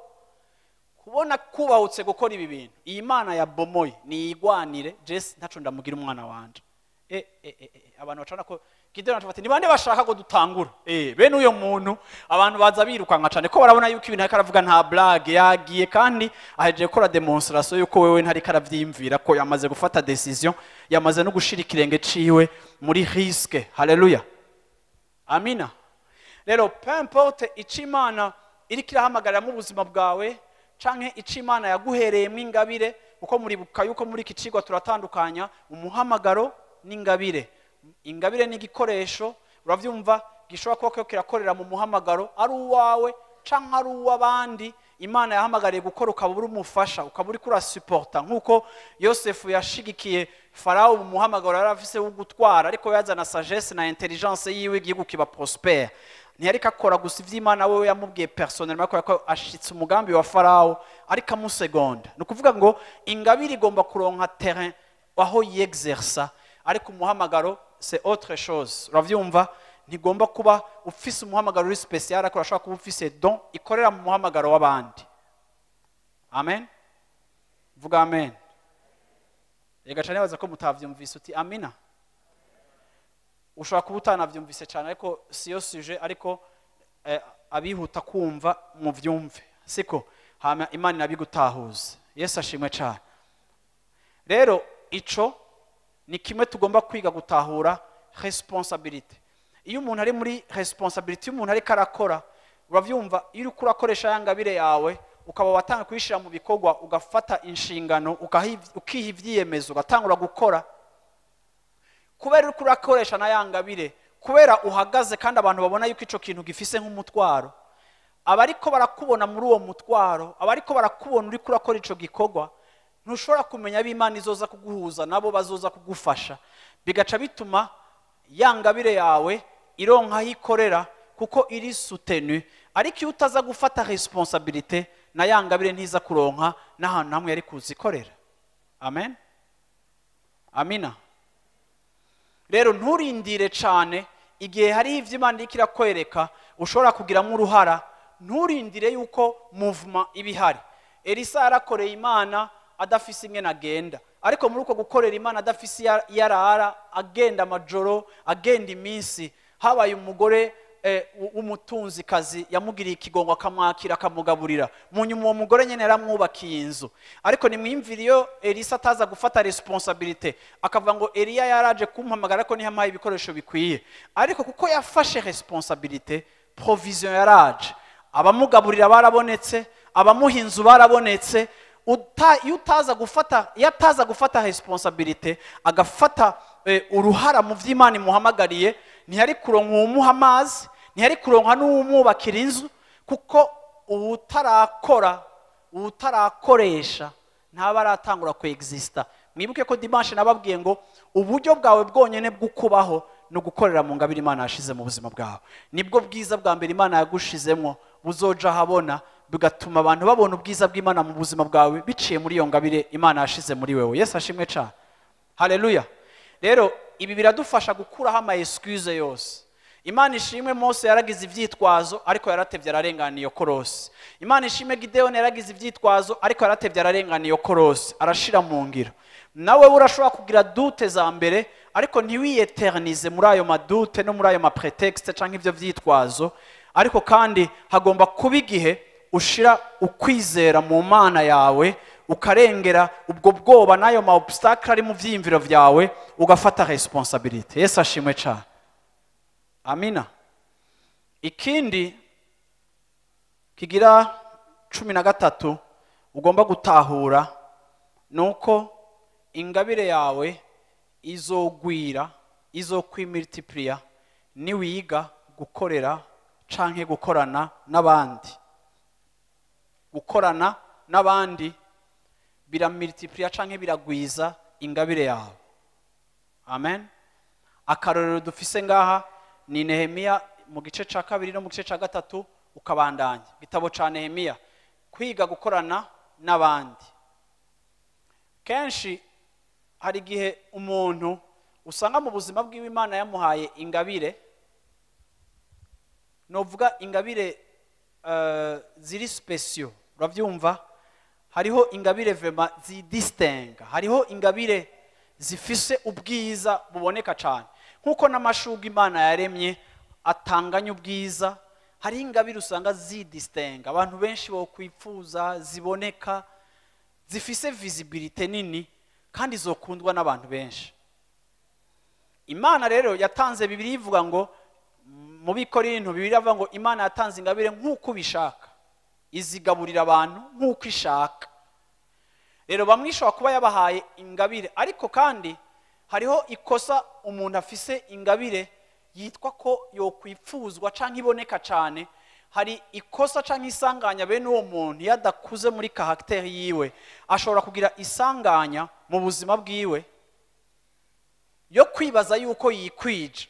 kubona kubahutse gukora ibi bintu iyi Mana ya bomoye niyigwanire Jesse ntaco ndamugira umwana wanje abantu bacana ko Gideon atafati nibande bashaka ko dutangura bene uyo muntu abantu baza birukanka cyane ko barabona yuko ibintu ariko aravuga nta blague yagiye kandi aheje gukora demonstration yuko wewe ntari karavyimvira ko yamaze gufata decision yamaze no gushira ikirenge ciwe muri risque haleluya amina rero peu importe icimana iri kirahamagarira mu buzima bwawe canke icimana yaguhereyemo ingabire uko muribuka yuko muri iki cigwa turatandukanya umuhamagaro n'ingabire ingabire ni igikoresho uravyumva gishobora kuba kirakorera mu muhamagaro ari uwawe canke ari uw'abandi Imana yahamagariye gukora ukabura umufasha ukaburi kura supporta nkuko Yosefu yashigikiye Farao mu muhamagaro yarafise wo gutwara ariko yazana sagesse na intelligence yiwe igihugu kiba prospère ntiyariko akora gusa ivy'Imana wewe yamubwiye personnellement ko ashitse umugambi wa Farao ariko mu seconde no kuvuga ngo ingabire igomba kuronka terrain aho yexerça ariko umuhamagaro c'est autre chose uravyumva ntigomba kuba ufise umuhamagaro uri special ariko urashaka kuba ufise don ikorera mu muhamagaro w'abandi amen vuga amen ega cyane baza ko mutavyumvise uti amina ushobora kuba utanavyumvise cyane ariko siyo sujet ariko abihuta kumva mu vyumve siko hama Imana nabigutahuze Yesu ashimwe cyane rero ico ni kimwe tugomba kwiga gutahura responsibility iyo umuntu ari muri responsibility umuntu ari karakora uravyumva iyo uri kurakoresha yangabire yawe ukaba watanga kwishira mu bikorwa ugafata inshingano ukiha ivyiyemezo ugatangura gukora kubera uri kurakoresha na yangabire kubera uhagaze kandi abantu babona yuko ico kintu gifise nk'umutwaro abariko barakubona muri uwo mutwaro abariko barakubona uri kurakora ico gikorwa ntushobora kumenya b'Imana izoza kuguhuza nabo bazoza kugufasha bigaca bituma yangabire yawe ironka hikorera kuko iri soutenu ariko iyo utaza gufata responsabilité na yangabire ntiza kuronka nahantu namwe yari kuzikorera amen amina rero nturindire cyane igihe hari ivy'Imana ikira kwereka ushobora kugiramo uruhara nturindire yuko movement ibihari Elisa yarakoreye Imana adafise imwe nagenda ariko muri uko gukorera Imana adafise yarara agenda amajoro agenda iminsi habaye umugore umutunzi kazi yamugiriye ikigongo akamwakira akamugaburira munyuma uwo mugore nyene yaramwubakiye inzu ariko nimwimvira iyo Elisa ataza gufata responsibility akavuga ngo Eliya yaraje kumpamagara ko nihampaye ibikoresho bikwiye ariko kuko yafashe responsibility provision yaraje abamugaburira barabonetse abamuhinzu barabonetse yataza gufata responsibility agafata uruhara mu vy'Imana imuhamagariye ntiyari kuronka umuha amazi ntiyari kuronka n'umwubakira inzu kuko utarakoresha ntabaratangura kuexista mwibuke ko dimanche nababwiye ngo uburyo bwawe bwonyene bw'ukubaho no gukorera mu ngabire Imana yashize mu buzima bwawe nibwo bwiza bwa mbere Imana yagushizemo buzoja habona bigatuma abantu babona ubwiza bw'Imana mu buzima bwawe biciye muri iyo ngabire Imana yashize muri wewe Yesu ashimwe cyane haleluya rero ibi biradufasha gukuraho ama excuse yose Imana ishimwe Mose yaragize ivyitwazo ariko yaratevye ararengana iyo korosi Imana ishimwe Gideon yaragize ivyitwazo ariko yaratevye ararengana iyo korosi arashira mu ngiro nawe urashobora kugira doute za mbere ariko ntiwiyeternize muri ayo madute no muri ayo ma pretext canke ivyo vyitwazo ariko kandi hagomba kuba igihe ushira ukwizera mu Mana yawe ukarengera ubwo bwoba nayo ma obstacle ari mu vyimviro vyawe ugafata responsibility Yesu ashimwe cyane amina ikindi kigira 13 ugomba gutahura nuko ingabire yawe izogwira izokwimultiplier niwiga gukorera canke gukorana n'abandi. Gukorana n'abandi biramultiplier canke biragwiza ingabire yawe. Amen. Akarorero dufise ngaha ni Nehemiya mu gice ca 2 no mu gice ca 3 ukabandanya. Gitabo ca Nehemiya, kwiga gukorana n'abandi. Kenshi hari igihe umuntu usanga mu buzima bw'iwe Imana yamuhaye ingabire, novuga ingabire ziri special. Uravyumva? Hariho ingabire vema zidistinga, hariho ingabire zifise ubwiza buboneka cyane. Nkuko n'amashuga Imana yaremye atanganya ubwiza, hari ingabire usanga zidistinga, abantu benshi bo kwipfuza, ziboneka, zifise visibility nini kandi zokundwa n'abantu benshi. Imana rero yatanze Bibiliya ivuga ngo mu Bikorinto, Bibiliya avuga ngo Imana yatanze ingabire nk'uko bishaka, izigaburira abantu nk'uko ishaka. Rero bamwishobora kuba yabahaye ingabire, ariko kandi hariho ikosa umuntu afise ingabire yitwa ko yokwipfuzwa canke iboneka cyane. Hari ikosa canke isanganya bene uwo muntu yadakuze muri caractère yiwe, ashobora kugira isanganya mu buzima bwiwe yo kwibaza yuko yikwije.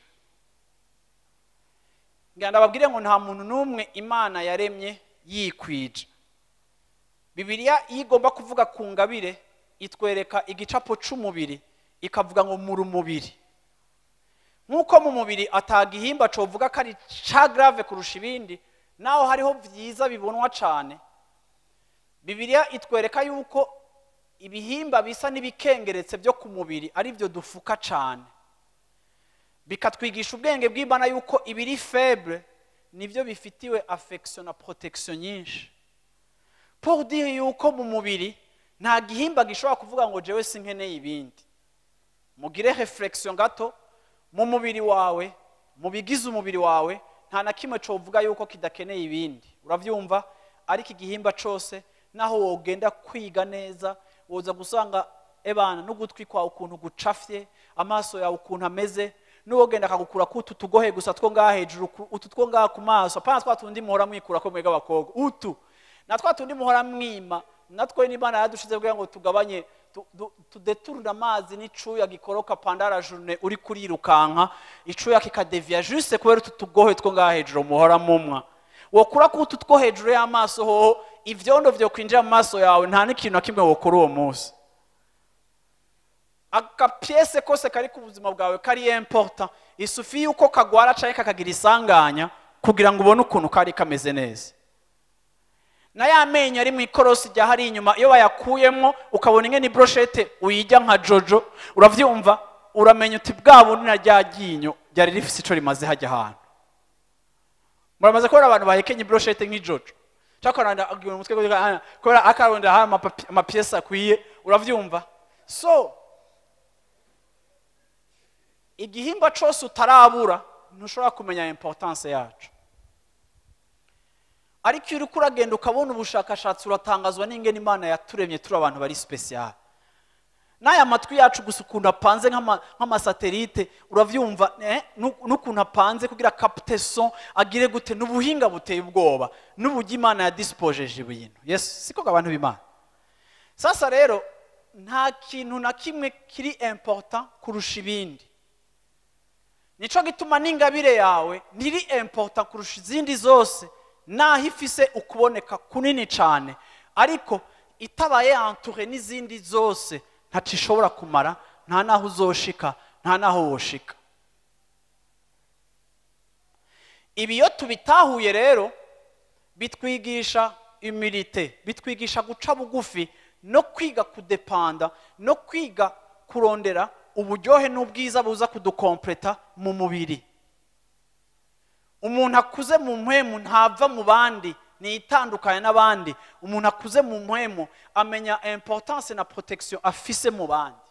Nganda babwire ngo nta muntu numwe Imana yaremye yikwije. Bibiliya igomba kuvuga ku ngabire itwereka igicapo c'umubiri, ikavuga ngo muri umubiri. Nkuko mu mubiri atagihimba covuga ko ari ca grave kurusha ibindi, naho hariho vyiza bibonwa cane. Bibiliya itwereka yuko ibihimba bisa n'ibikengeretse byo ku mubiri ari byo dufuka cane. Bikatwigisha ubwenge bw'Imana yuko ibiri faible nivyo bifitiwe affection na protection nyinshi. Pour dire yuko mu mubiri nta gihimba gishobora kuvuga ngo jewe sinkeneye ibindi. Mugire reflexion gato, mu mubiri wawe, mu bigize umubiri wawe, nta na kimwe covuga yuko kidakeneye ibindi. Uravyumva? Ariko igihimba cose naho wogenda kwiga neza, woza gusanga ebana n'ugutwi kwa ukuntu gucafye, amaso yawe ukuntu ameze, n'uwogenda akagukura kutu tugohe gusa two ngaha hejuru, utu two ngaha ku maso, apana twatundi muhora mwikura ko mwega abakobwa. Utu na twatundi muhora mwima, natwe n'Imana yadushize kugira ngo tugabanye tudeturura amazi n'icuya gikoroka pandara journée uri kurirukanka, icuya kikadevia juste kubera tutugohe two ngaha hejuru muhora mumwa. Wokura kutu two hejuru y'amaso ho, ivyondo vyo kwinjira mu maso yawe nta n'ikintu na kimwe wokora uwo munsi. Akapiese kose kari ku buzima bwawe kari important, isufi yuko kagwara canke kakagira isanganya kugira ngo ubone ukuntu kari kameze neza. Na ya menyo ari mu ikorosi rya hari inyuma, iyo bayakuyemwo ukabona ingene brochette uyijya nka jojo, uravyumva, uramenya uti bwa bundi na rya ryinyo ryari rifise ico rimaze hajya ahantu. Muramaze ko abantu bahekenye brochette nk'ijojo, cyakoranda agiye umutwe ko akaronda ha amapiesa akwiye, uravyumva. So igihimba cyose utarabura ntushobora kumenya importance yacu. Ariko iyo uriko uragenda ukabona ubushakashatsi uratangazwa n'ingene Imana yaturemye turi abantu bari special. N'aya matwi yacu gusa ukuntu apanze nk'amasatelite, uravyumva n'ukuntu apanze kugira capte son agire gute, n'ubuhinga buteye ubwoba, n'uburyo Imana yadispojeje ibintu. Yes, siko abantu b'Imana. Sasa rero nta kintu na kimwe kiri important kurusha ibindi. Nico gituma n'ingabire yawe ntiri important kurusha izindi zose, naho ifise ukuboneka kunini cyane, ariko itabaye entouré n'izindi zose ntaco ishobora kumara, nta naho uzoshika, nta naho woshika. Ibi iyo tubitahuye rero bitwigisha humilité, bitwigisha guca bugufi no kwiga kudepanda, no kwiga kurondera uburyohe n'ubwiza buza kudukompleta mu mubiri. Umuntu akuze mu mpwemu ntava mu bandi, ni itandukanye n'abandi. Umuntu akuze mu mpwemu amenya importance na protection afise mu bandi,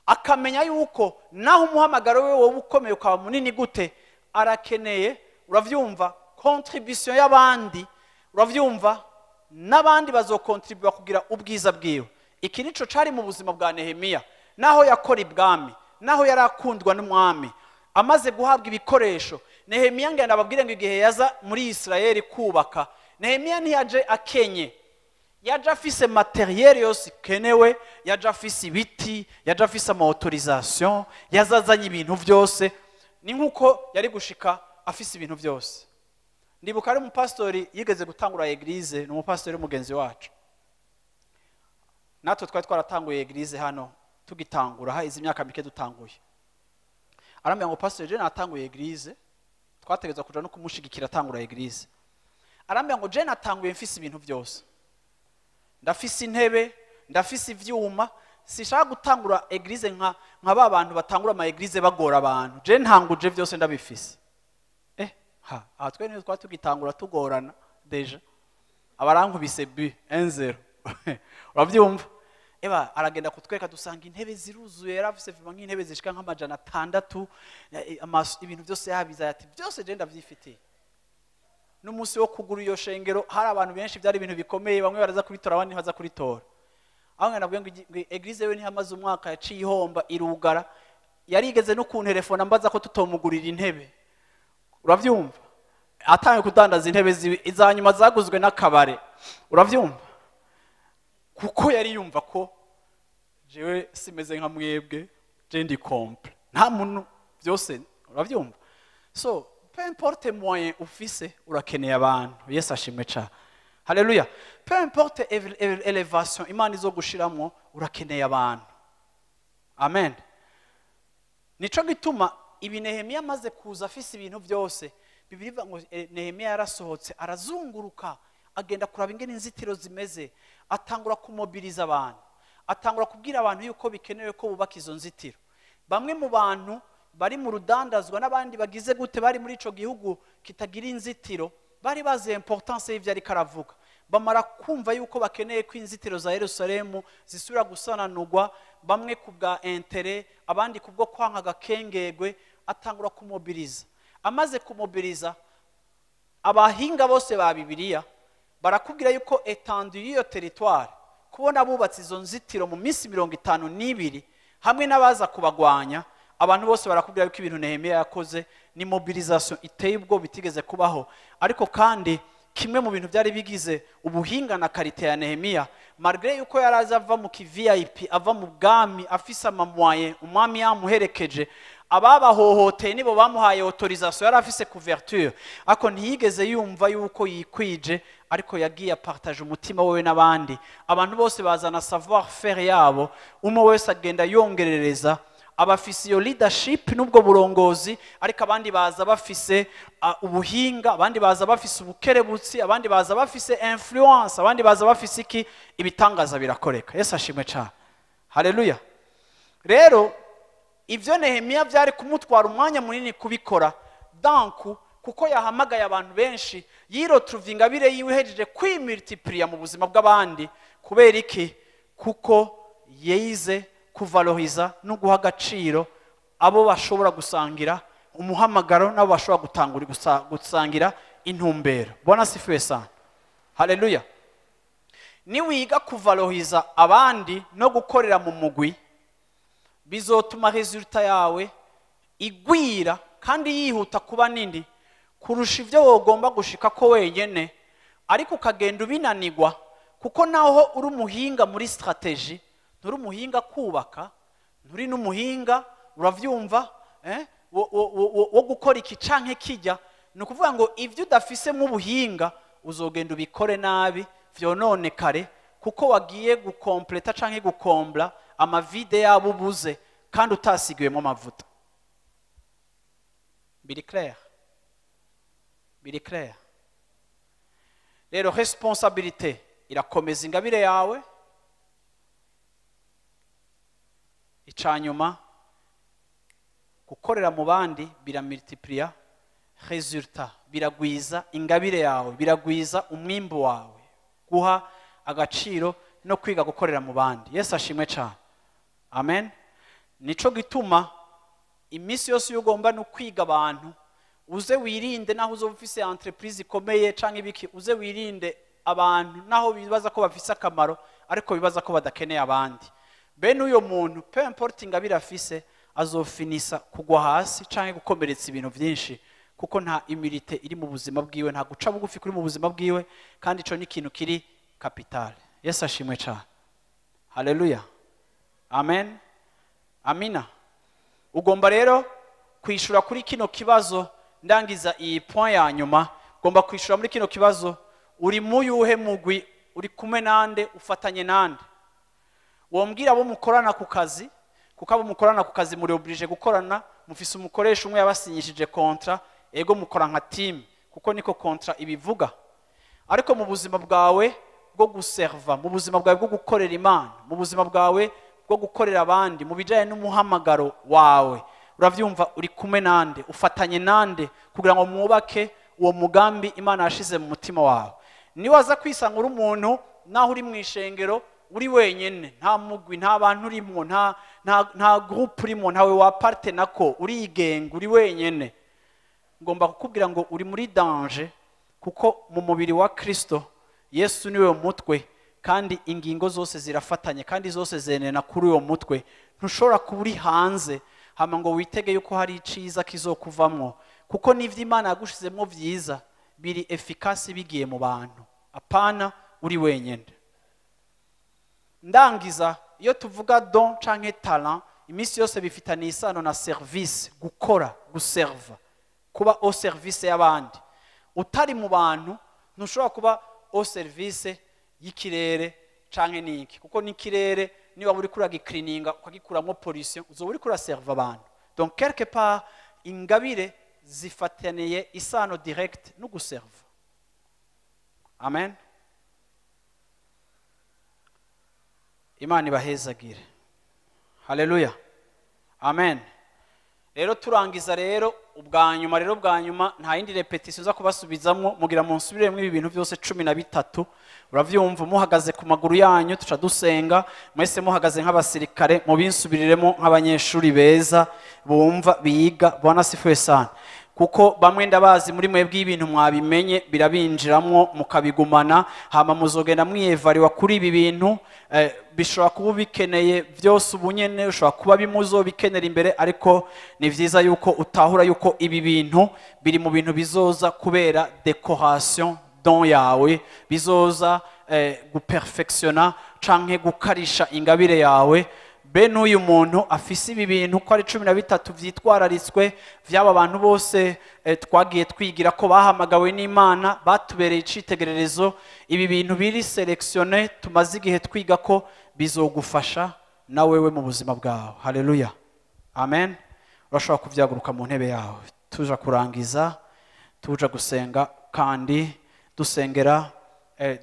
akamenya yuko naho umuhamagaro we wowe ukomeye ukaba munini gute, arakeneye, uravyumva, contribution y'abandi, uravyumva, n'abandi bazokontribua kugira ubwiza bwiwe. Iki nico cari mu buzima bwa Nehemiya, naho yakora ibwami, naho yarakundwa n'umwami, amaze guhabwa ibikoresho. Nehemiya ngenda babwire ngo igihe yaza muri Israeli kubaka, Nehemiya ntiyaje akenye, yaje afise materiel yose kenewe, yaje afise ibiti, yaje afise ama autorisation, yazazanye ibintu byose, ni nkuko yari gushika afise ibintu byose. Ndibuka ari umupastori yigeze gutangura eglise, n'umupastori mugenzi wacu. Natwe twari twaratanguye eglise hano tugitangura izi myaka mike dutanguye. Arambye ngo pastor je natanguye eglise, twategeza kuja no kumushigikira atangura eglise. Arambye ngo je natanguye mfise ibintu byose, ndafise intebe, ndafise ivyuma, sishaka gutangura eglise nka ba bantu batangura ama eglise bagora abantu. Je ntanguje byose ndabifise. Twe niyo twatugitangura tugorana deja. Abarankubise B 1-0. Uravyumva? Eba aragenda kutwereka dusanga intebe ziruzuye, yarafise vima nk'intebe zishika nk'amajana 6, ibintu byose yabiza ati byose je ndavyifitiye. N'umunsi wo kugura iyo shengero hari abantu benshi, byari ibintu bikomeye, bamwe baraza kubitora abandi baza kuritora. Aho nabwiye ngo eglise we ntihamaze umwaka yaciye ihomba irugara, yarigeze no kuntelefona mbaza ko tutomugurira intebe. Uravyumva? Atangiye kudandaza intebe izanyuma zaguzwe n'akabare. Uravyumva? Kuko yari yumva ko jewe simeze nka mwebwe, je ndi komple, nta muntu byose. Uravyumva? So peu importe moyen ufise, urakeneye abantu. Yesu ashimwe cha. Haleluya. Peu importe elevation Imana izo gushiramo, urakeneye abantu. Amen. Nico gituma ibi Nehemiya amaze kuza afise ibintu byose, Bibiliya ngo Nehemiya yarasohotse arazunguruka, agenda kuraba ingene inzitiro zimeze, atangura kumobiliza abantu, atangura kubwira abantu yuko bikenewe ko bubaka izo nzitiro. Bamwe mu bantu bari mu rudandazwa n'abandi bagize gute bari muri ico gihugu kitagira inzitiro, bari bazi importance y'ivyo ari karavuga. Bamara kumva yuko bakeneye ko inzitiro za Yerusalemu zisubira gusananurwa, bamwe kubwa intérêt, abandi kubwo kwanka gakengegwe, atangura kumobiliza. Amaze kumobiliza, abahinga bose ba Bibiliya barakubwira yuko étendue y'iyo territoire, kubona bubatse izo nzitiro mu minsi 52 hamwe n'abaza kubagwanya, abantu bose barakubwira yuko ibintu Nehemiya yakoze ni mobilisation iteye ubwo bitigeze kubaho. Ariko kandi kimwe mu bintu byari bigize ubuhinga na karite ya Nehemiya, malgré yuko yaraza ava mu VIP, ava mu bwami, afisa amamwaye, umwami yamuherekeje, ababahohoteye nibo bamuhaye autorisation, yari afise couverture, ako ntiyigeze yumva yuko yikwije, ariko yagiye partage umutima wewe n'abandi. Abantu bose bazana savoir faire yabo, umwe wese agenda yongerereza, abafise iyo leadership n'ubwo burongozi, ariko abandi baza bafise ubuhinga, abandi baza bafise ubukerebutsi, abandi baza bafise influence, abandi baza bafise iki, ibitangaza birakoreka. Yesu ashimwe cyane. Haleluya. Rero ivyo Nehemiya byari kumutwara umwanya munini kubikora, danku kuko yahamagaye abantu benshi, yirotruva Ingabire yiwehejeje kwimultiplier mu buzima bw'abandi. Kubera iki? Kuko yize kuvaloriza no guha agaciro abo bashobora gusangira umuhamagaro, nabo bashobora gutangura gusangira intumbero. Bwana sifiwe sana. Haleluya. Ni wiga kuvaloriza abandi no gukorera mu mugwi, bizotuma resultat yawe igwira kandi yihuta kuba nini kurusha ivyo wogomba gushika ko wenyene, ariko ukagenda ubinanirwa. Kuko naho uri umuhinga muri strategy, nturi umuhinga kubaka, nturi n'umuhinga, uravyumva, wo gukora iki canke kijya, nukuvuga ngo ivyo udafise mu buhinga uzogenda ubikore nabi, vyononekare, kuko wagiye gukompleta canke gukombla amavide yabo ubuze kandi utasigwemo amavuta. Biri clair? Biri clair? Rero responsabilité irakomeza Ingabire yawe. Icanyuma gukorera mu bandi biramultiplier resultat, biragwiza Ingabire yawe, biragwiza umwimbo wawe, guha agaciro no kwiga gukorera mu bandi. Yesu ashimwe cyane. Amen. Nico gituma imisi yose ugomba no kwiga abantu, uze wirinde naho uzo ufise entreprise ikomeye canke ibiki, uze wirinde abantu naho bibaza ko bafise akamaro ariko bibaza ko badakeneye abandi. Bene uyo muntu peu importe ingabire afise azofinisa kugwa hasi canke gukomeretsa ibintu byinshi, kuko nta humilité iri mu buzima bwiwe, nta guca bugufi kuri mu buzima bwiwe, kandi ico ni ikintu kiri kapitale. Yesu ashimwe cyane. Haleluya. Amen. Amina. Ugomba rero kwishura kuri kino kibazo, ndangiza iyi point ya nyuma. Ugomba kwishura muri kino kibazo, uri muyuhe mugwi, uri kumwe nande, ufatanye nande. Wombwira abo mukorana ku kazi, kuko abo mukorana ku kazi muri oblige gukorana, mufise umukoresha umwe yabasinyishije kontra, ego mukora nka team, kuko niko kontra ibivuga. Ariko mu buzima bwawe bwo guserva, mu buzima bwawe bwo gukorera Imana, mu buzima bwawe bwo gukorera abandi, mu bijanye n'umuhamagaro wawe, uravyumva uri kumwe nande, ufatanye nande, kugira ngo mwubake uwo mugambi Imana yashize mu mutima wawe. Niwaza kwisanga uri umuntu naho uri mu ishengero uri wenyene, nta mugwi, nta bantu urimo, nta groupe urimo, ntawe wa parte nako, urigenga, uri wenyene, ngomba kukubwira ngo uri muri danger, kuko mu mubiri wa Kristo Yesu niwe mutwe, kandi ingingo zose zirafatanye, kandi zose zenena kuri uwo mutwe. Ntushobora kuba uri hanze hama ngo witege yuko hari iciza kizokuvamwo, kuko n'ivyo Imana yagushizemo vyiza biri efficace bigiye mu bantu, apana uri wenyene. Ndangiza, iyo tuvuga don canke talent, imisi yose bifitaniye isano na service, gukora, guserva, kuba au service y'abandi. Utari mu bantu ntushobora kuba au service y'ikirere canke niki, kuko n'ikirere niba uri kuragiklininga ukagikuramo pollution, uzoba uri kuraserva abantu. Donc quelque part ingabire zifataniye isano direct no guserva. Amen. Imana ibahezagire. Haleluya. Amen. Rero turangiza rero ubwa nyuma nta yindi repetition za kubasubizamwo, mugira mu nsubiremwe ibi bintu byose 13. Uravyumva muhagaze ku maguru yanyu, tuca dusenga, mwese muhagaze nk'abasirikare, mu binsubiriremo nk'abanyeshuri beza bumva biga. Bwana sifiwe sana. Kuko bamwe ndabazi muri mwebwe ibintu mwabimenye birabinjiramwo mukabigumana, hama muzogenda mwiyevariwa kuri ibi bintu. Bishobora kuba bikeneye byose ubunyene, ushobora kuba bimuzo bikenera imbere, ariko ni vyiza yuko utahura yuko ibi bintu biri mu bintu bizoza kubera decoration don yawe, bizoza guperfectiona canke gukarisha ingabire yawe. Bene uyu muntu afise ibi bintu ko ari 13 vyitwararitswe vy'aba bantu bose twagiye twigira ko bahamagawe n'Imana, batubereye icitegererezo. Ibi bintu biri sélectionné, tumaze igihe twiga ko bizogufasha na wewe mu buzima bwawe. Haleluya. Amen. Urashobora kuvyaguruka mu ntebe yawe, tuja kurangiza, tuja gusenga, kandi dusengera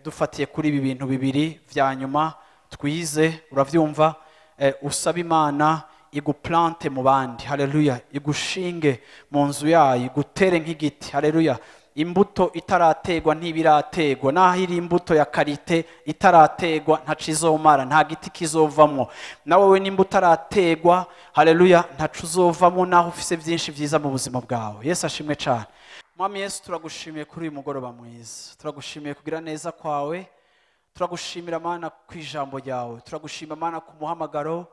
dufatiye kuri ibi bintu bibiri vya nyuma twize. Uravyumva, usaba Imana iguplante mu bandi. Haleluya. Igushinge mu nzu yayo, igutere nk'igiti. Haleluya. Imbuto itarategwa ntibirategwa, naho iri imbuto ya karite itarategwa ntacizomara, nta giti kizovamwo. Nawe we nimba utarategwa, haleluya, ntacuzovamwo naho ufise byinshi vyiza mu buzima bwawe. Yesu ashimwe cyane. Mwami Yesu, turagushimiye kuri uyu mugoroba mwiza, turagushimiye kugira neza kwawe, turagushimira Mana ku ijambo ryawe, turagushima Mana ku muhamagaro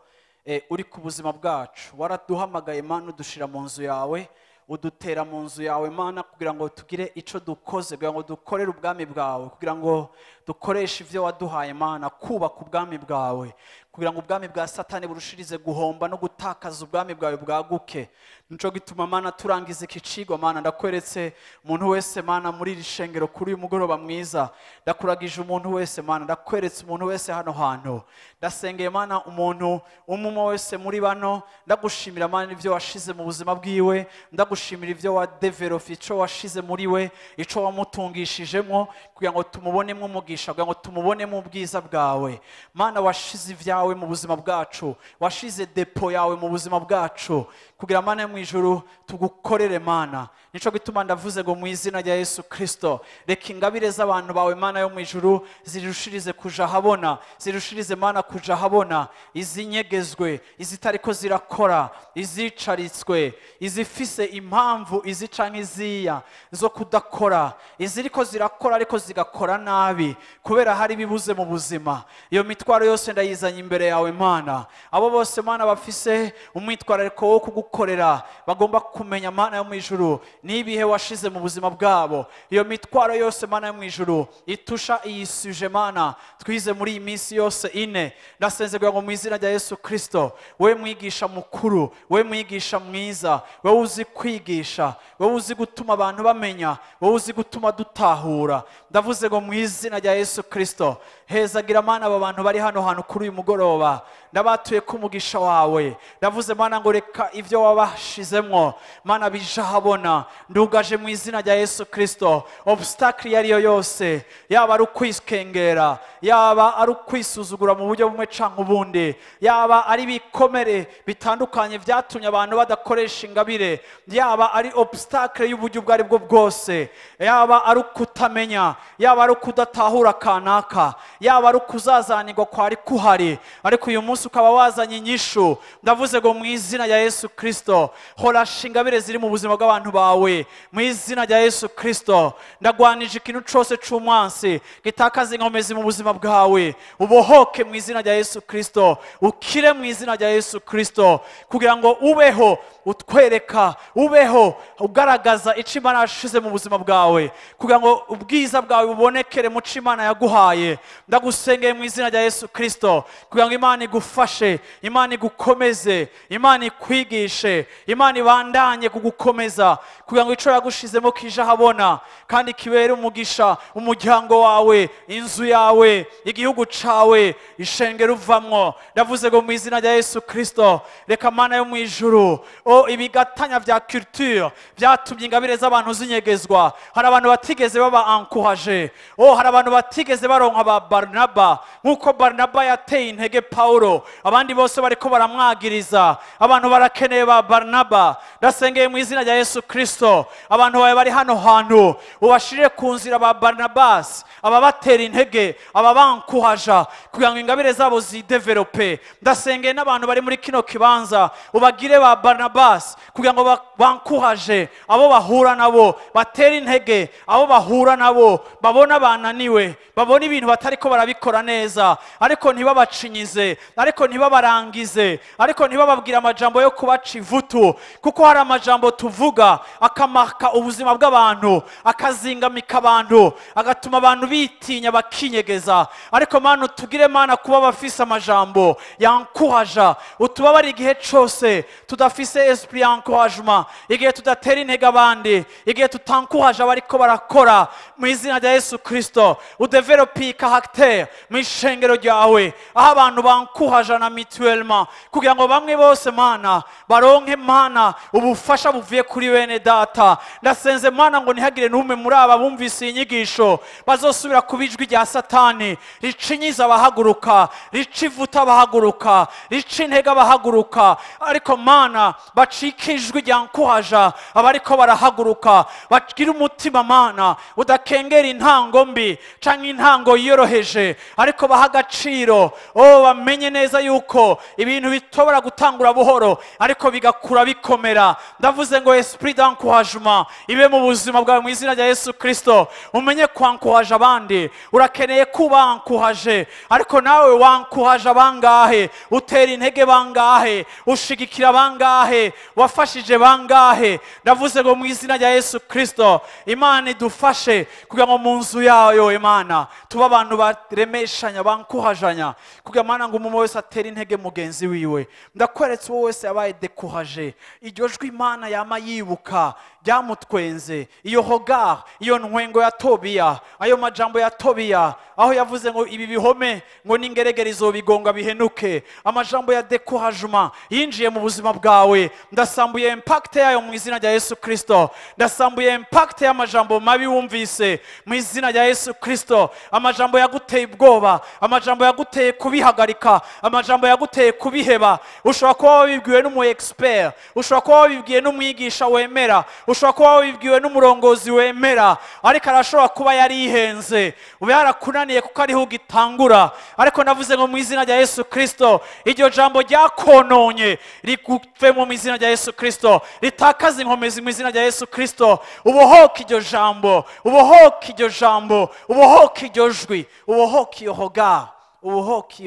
uri ku buzima bwacu. Waraduhamagaye Mana, udushira mu nzu yawe, udutera mu nzu yawe Mana, kugira ngo tugire ico dukoze, kugira ngo dukorere ubwami bwawe, kugira ngo dukoreshe ivyo waduhaye Mana, kubaka ubwami bwawe, kugira ngo ubwami bwa Satani burushirize guhomba no gutakaza ubwami bwawe bwaguke. Nico gituma Mana turangiza iki cigwa Mana, ndakweretse umuntu wese Mana muri iri shengero kuri uyu mugoroba mwiza, ndakuragije umuntu wese Mana, ndakweretse umuntu wese hano hantu, ndasengeye Mana umuntu umwe wese muri bano, ndagushimira Mana ivyo washize mu buzima bwiwe, ndagushimira ivyo wa develop, ico washize muri we, ico wamutungishijemo, kugira ngo tumubonemo umugisha, kugira ngo tumubonemo ubwiza bwawe Mana. Washize ivya yawe mu buzima bwacu, washize depo yawe mu buzima bwacu, kugira Mana yo mu ijuru tugukorere Mana. Nico gituma ndavuze ngo mu izina rya Yesu Kristo, reka ingabire z'abantu bawe Mana yo mu ijuru zirushirize kuja habona, zirushirize Mana kuja habona, izinyegezwe, izitariko zirakora, izicaritswe, izifise impamvu izica nk'iziya zo kudakora, iziriko zirakora ariko zigakora nabi kubera hari bibuze mu buzima. Iyo mitwaro yose ndayizanye imbere yawe Mana. Abo bose Mana bafise umwitwarariko wo kugukorera, bagomba kumenya Mana yo mu ijuru nibihe washize mu buzima bwabo. Iyo mitwaro yose Mana yo mu ijuru itusha iyi suje Mana twize muri iyi minsi yose ine, ndasenze ngo mu izina rya Yesu Kristo, we mwigisha mukuru, we mwigisha mwiza, we uzi kwigisha, we uzi gutuma abantu bamenya, we uzi gutuma dutahura, ndavuze ngo mu izina rya Yesu Kristo, hezagira Mana aba bantu bari hano hantu kuri uyu mugoroba, ndabatuye ku mugisha wawe. Ndavuze Mana ngo reka ivyo wabashizemwo Mana bija habona, ndugaje mu izina rya Yesu Kristo obstacle yariyo yose, yaba ari ukwiskengera, yaba ari ukwisuzugura mu buryo bumwe canke ubundi, yaba ari bikomere bitandukanye vyatumye abantu badakoresha ingabire, yaba ari obstacle y'uburyo bwari bwo bwose, yaba ari ukutamenya, yaba ari ukudatahura kanaka, yaba ari ukuzazanirwa kwari kuhari ariko uyu munsi ukaba wazanye inyishu. Ndavuze ngo mu izina rya Yesu Kristo, horasha ingabire ziri mu buzima bw'abantu bawe mu izina rya Yesu Kristo. Ndagwanije ikintu cose c'umwansi gitakaza inkomezi mu buzima bwawe, ubohoke mu izina rya Yesu Kristo, ukire mu izina rya Yesu Kristo, kugira ngo ubeho utwereka, ubeho ugaragaza ico Imana yashize mu buzima bwawe, kugira ngo ubwiza bwawe bubonekere mu co Imana yaguhaye. Ndagusengeye mu izina rya Yesu Kristo, kugira ngo Imana igufashe, Imana igukomeze, Imana ikwigishe, Imana ibandanye kugukomeza, kugira ngo ico yagushizemo kija habona kandi kibere umugisha umuryango wawe, inzu yawe, igihugu cawe, ishengero uvamwo. Ndavuze ngo mu izina rya Yesu Kristo, reka Mana yo mu ijuru ibigatanya vya culture vyatumye ingabire z'abantu zinyegezwa. Hari abantu batigeze baba encourage, hari abantu batigeze baronka ba Barnaba nkuko Barnaba yateye intege Paulo, abandi bose bariko baramwagiriza. Abantu barakeneye ba Barnaba. Ndasengeye mu izina rya Yesu Kristo, abantu bawe bari hano hantu ubashirire ku nzira ba Barnabas, ababatera intege, ababankuhaja kugira ngo ingabire zabo zidevelope. Ndasengeye n'abantu bari muri kino kibanza ubagire ba Barnabas kugira ngo bankuhaje abo bahura nabo, batera intege abo bahura nabo, babona bananiwe, babona ibintu batariko barabikora neza ariko ntibabacinyize, ariko ntibabarangize, ariko ntibababwira amajambo yo kubaca ivutu, kuko hari amajambo tuvuga akamaka ubuzima bw'abantu, akazingamika abantu, agatuma abantu bitinya bakinyegeza. Ariko Mana tugire Mana kuba bafise amajambo yankuhaja, utubabari igihe cose tudafise esprit encouragement, igihe tudatera intege abandi, igihe tutankuhaja bariko barakora. Mu izina rya Yesu Kristo udevelope caractère mu ishengero ryawe, aho abantu bankuhajana mutuellement, kugira ngo bamwe bose Mana baronke Mana ubufasha buvuye kuri bene data. Ndasenze Mana ngo ntihagire n'umwe muri aba bumvise inyigisho bazosubira kubijwi rya Satani ricinyiza abahaguruka, ricivuta abahaguruka, rica intege abahaguruka, ariko Mana bacikijwe rya nkuhaja abariko barahaguruka, bagira umutima Mana udakengera intango mbi canke intango yoroheje, ariko baha agaciro, bamenye neza yuko ibintu bitobora gutangura buhoro ariko bigakura bikomera. Ndavuze ngo esprit d'encouragement ibe mu buzima bwawe mu izina rya Yesu Kristo. Umenye kwankuhaja abandi, urakeneye kuba ankuhaje, ariko nawe wankuhaja bangahe, utera intege bangahe, ushigikira bangahe, wafashije bangahe. Ndavuze ngo mu izina rya Yesu Kristo Imana idufashe kugira ngo mu nzu yayo Imana tuba abantu baremeshanya bankuhajanya, kugira Mana ngo umuntu wese atera intege mugenzi wiwe. Ndakweretse wowe wese yabaye découragé, iryo jwi Imana yama yibuka ryamutwenze, iyo hogar, iyo ntwengo ya Tobiya, ayo majambo ya Tobiya aho yavuze ngo ibi bihome ngo n'ingeregere izobigonga bihenuke, amajambo ya découragement yinjiye mu buzima bwawe, ndasambuye impact yayo mu izina rya Yesu Kristo, ndasambuye impact y'amajambo mabi wumvise mu izina rya Yesu Kristo, amajambo yaguteye ubwoba, amajambo yaguteye kubihagarika, amajambo yaguteye kubiheba. Ushobora kuba wabibwiwe n'umu expert, ushobora kuba wabibwiwe n'umwigisha wemera, ushobora kuba wabibwiwe n'umurongozi wemera, ariko arashobora kuba yarihenze, uba yarakunaniye kuko ariho ugitangura. Ariko navuze ngo mu izina rya Yesu Kristo, iryo jambo ryakononye riguve mu izina rya Yesu Kristo, ritakaze inkomezi mu izina rya Yesu Kristo. Ubohoke iryo jambo, ubohoke iryo jambo, ubohoke iryo jwi, ubohoke iyo hoga, ubohoke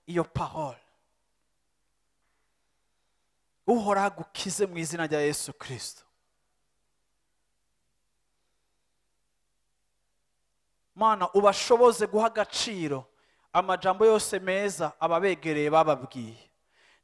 iyo parole. Uhora agukize mu izina rya Yesu Kristo. Mana, ubashoboze guha agaciro amajambo yose meza ababegereye bababwiye.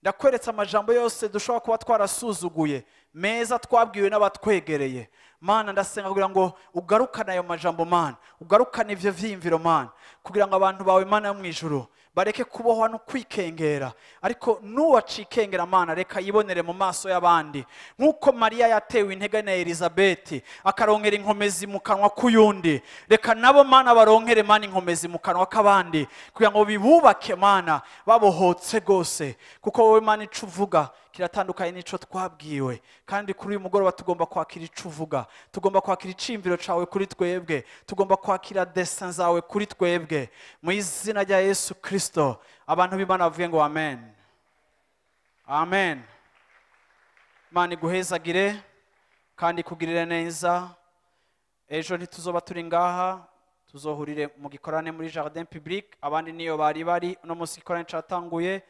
Ndakweretse amajambo yose dushobora kuba twarasuzuguye meza twabwiwe n'abatwegereye. Mana, ndasenga kugira ngo ugarukane ayo majambo Mana, ugarukane ivyo vyimviro Mana, kugira ngo abantu bawe Mana yo mwijuru bareke kubohwa no kwikengera, ariko nuwacikengera Mana reka yibonere mu maso y'abandi, nkuko Mariya yatewe intege na Elizabeti akarongera inkomezi mu kanwa k'uyundi. Reka nabo Mana baronkere Mana inkomezi mu kanwa k'abandi, kugira ngo bibubake Mana babohotse gose, kuko wowe Mana ico uvuga kiratandukanye n'ico twabwiwe. Kandi kuri uyu mugoroba tugomba kwakira ico uvuga, tugomba kwakira icimviro cawe kuri twebwe, tugomba kwakira destin zawe kuri twebwe, mu izina rya Yesu Kristo. Abantu b'Imana bavuge ngo amen, amen. Imana iguhezagire kandi kugirire neza. Ejo ntituzoba turi ngaha, tuzohurire mu gikorane muri jardin public, abandi niyo bari uno munsi gikorane catanguye.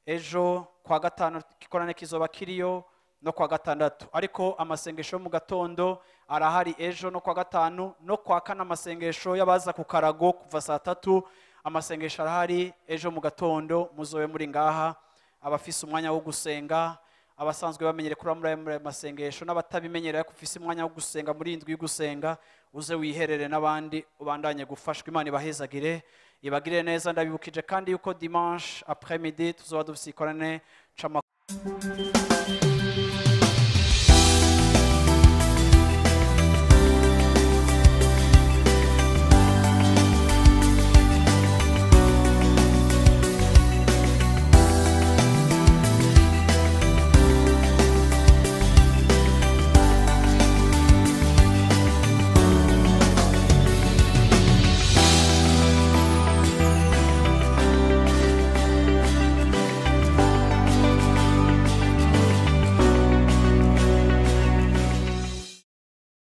Ejo kwa gatanu gikorane kizoba kiriyo no kwa gatandatu, ariko amasengesho mu gatondo arahari ejo no kwa gatanu, no kwa kane amasengesho y'abaza ku karago kuva saa 3. Amasengesho arahari ejo mu gatondo, muzobe muri ngaha. Abafise umwanya wo gusenga, abasanzwe bamenyere kuri muri amasengesho, n'abatabimenyereye kufise umwanya wo gusenga muri indwi y'ugusenga, uze wiherere n'abandi ubandanye gufashwa. Imana ibahezagire, ibagire neza. Ndabibukije kandi yuko dimanche après midi tuzoba dufise ikorane c'amakuru.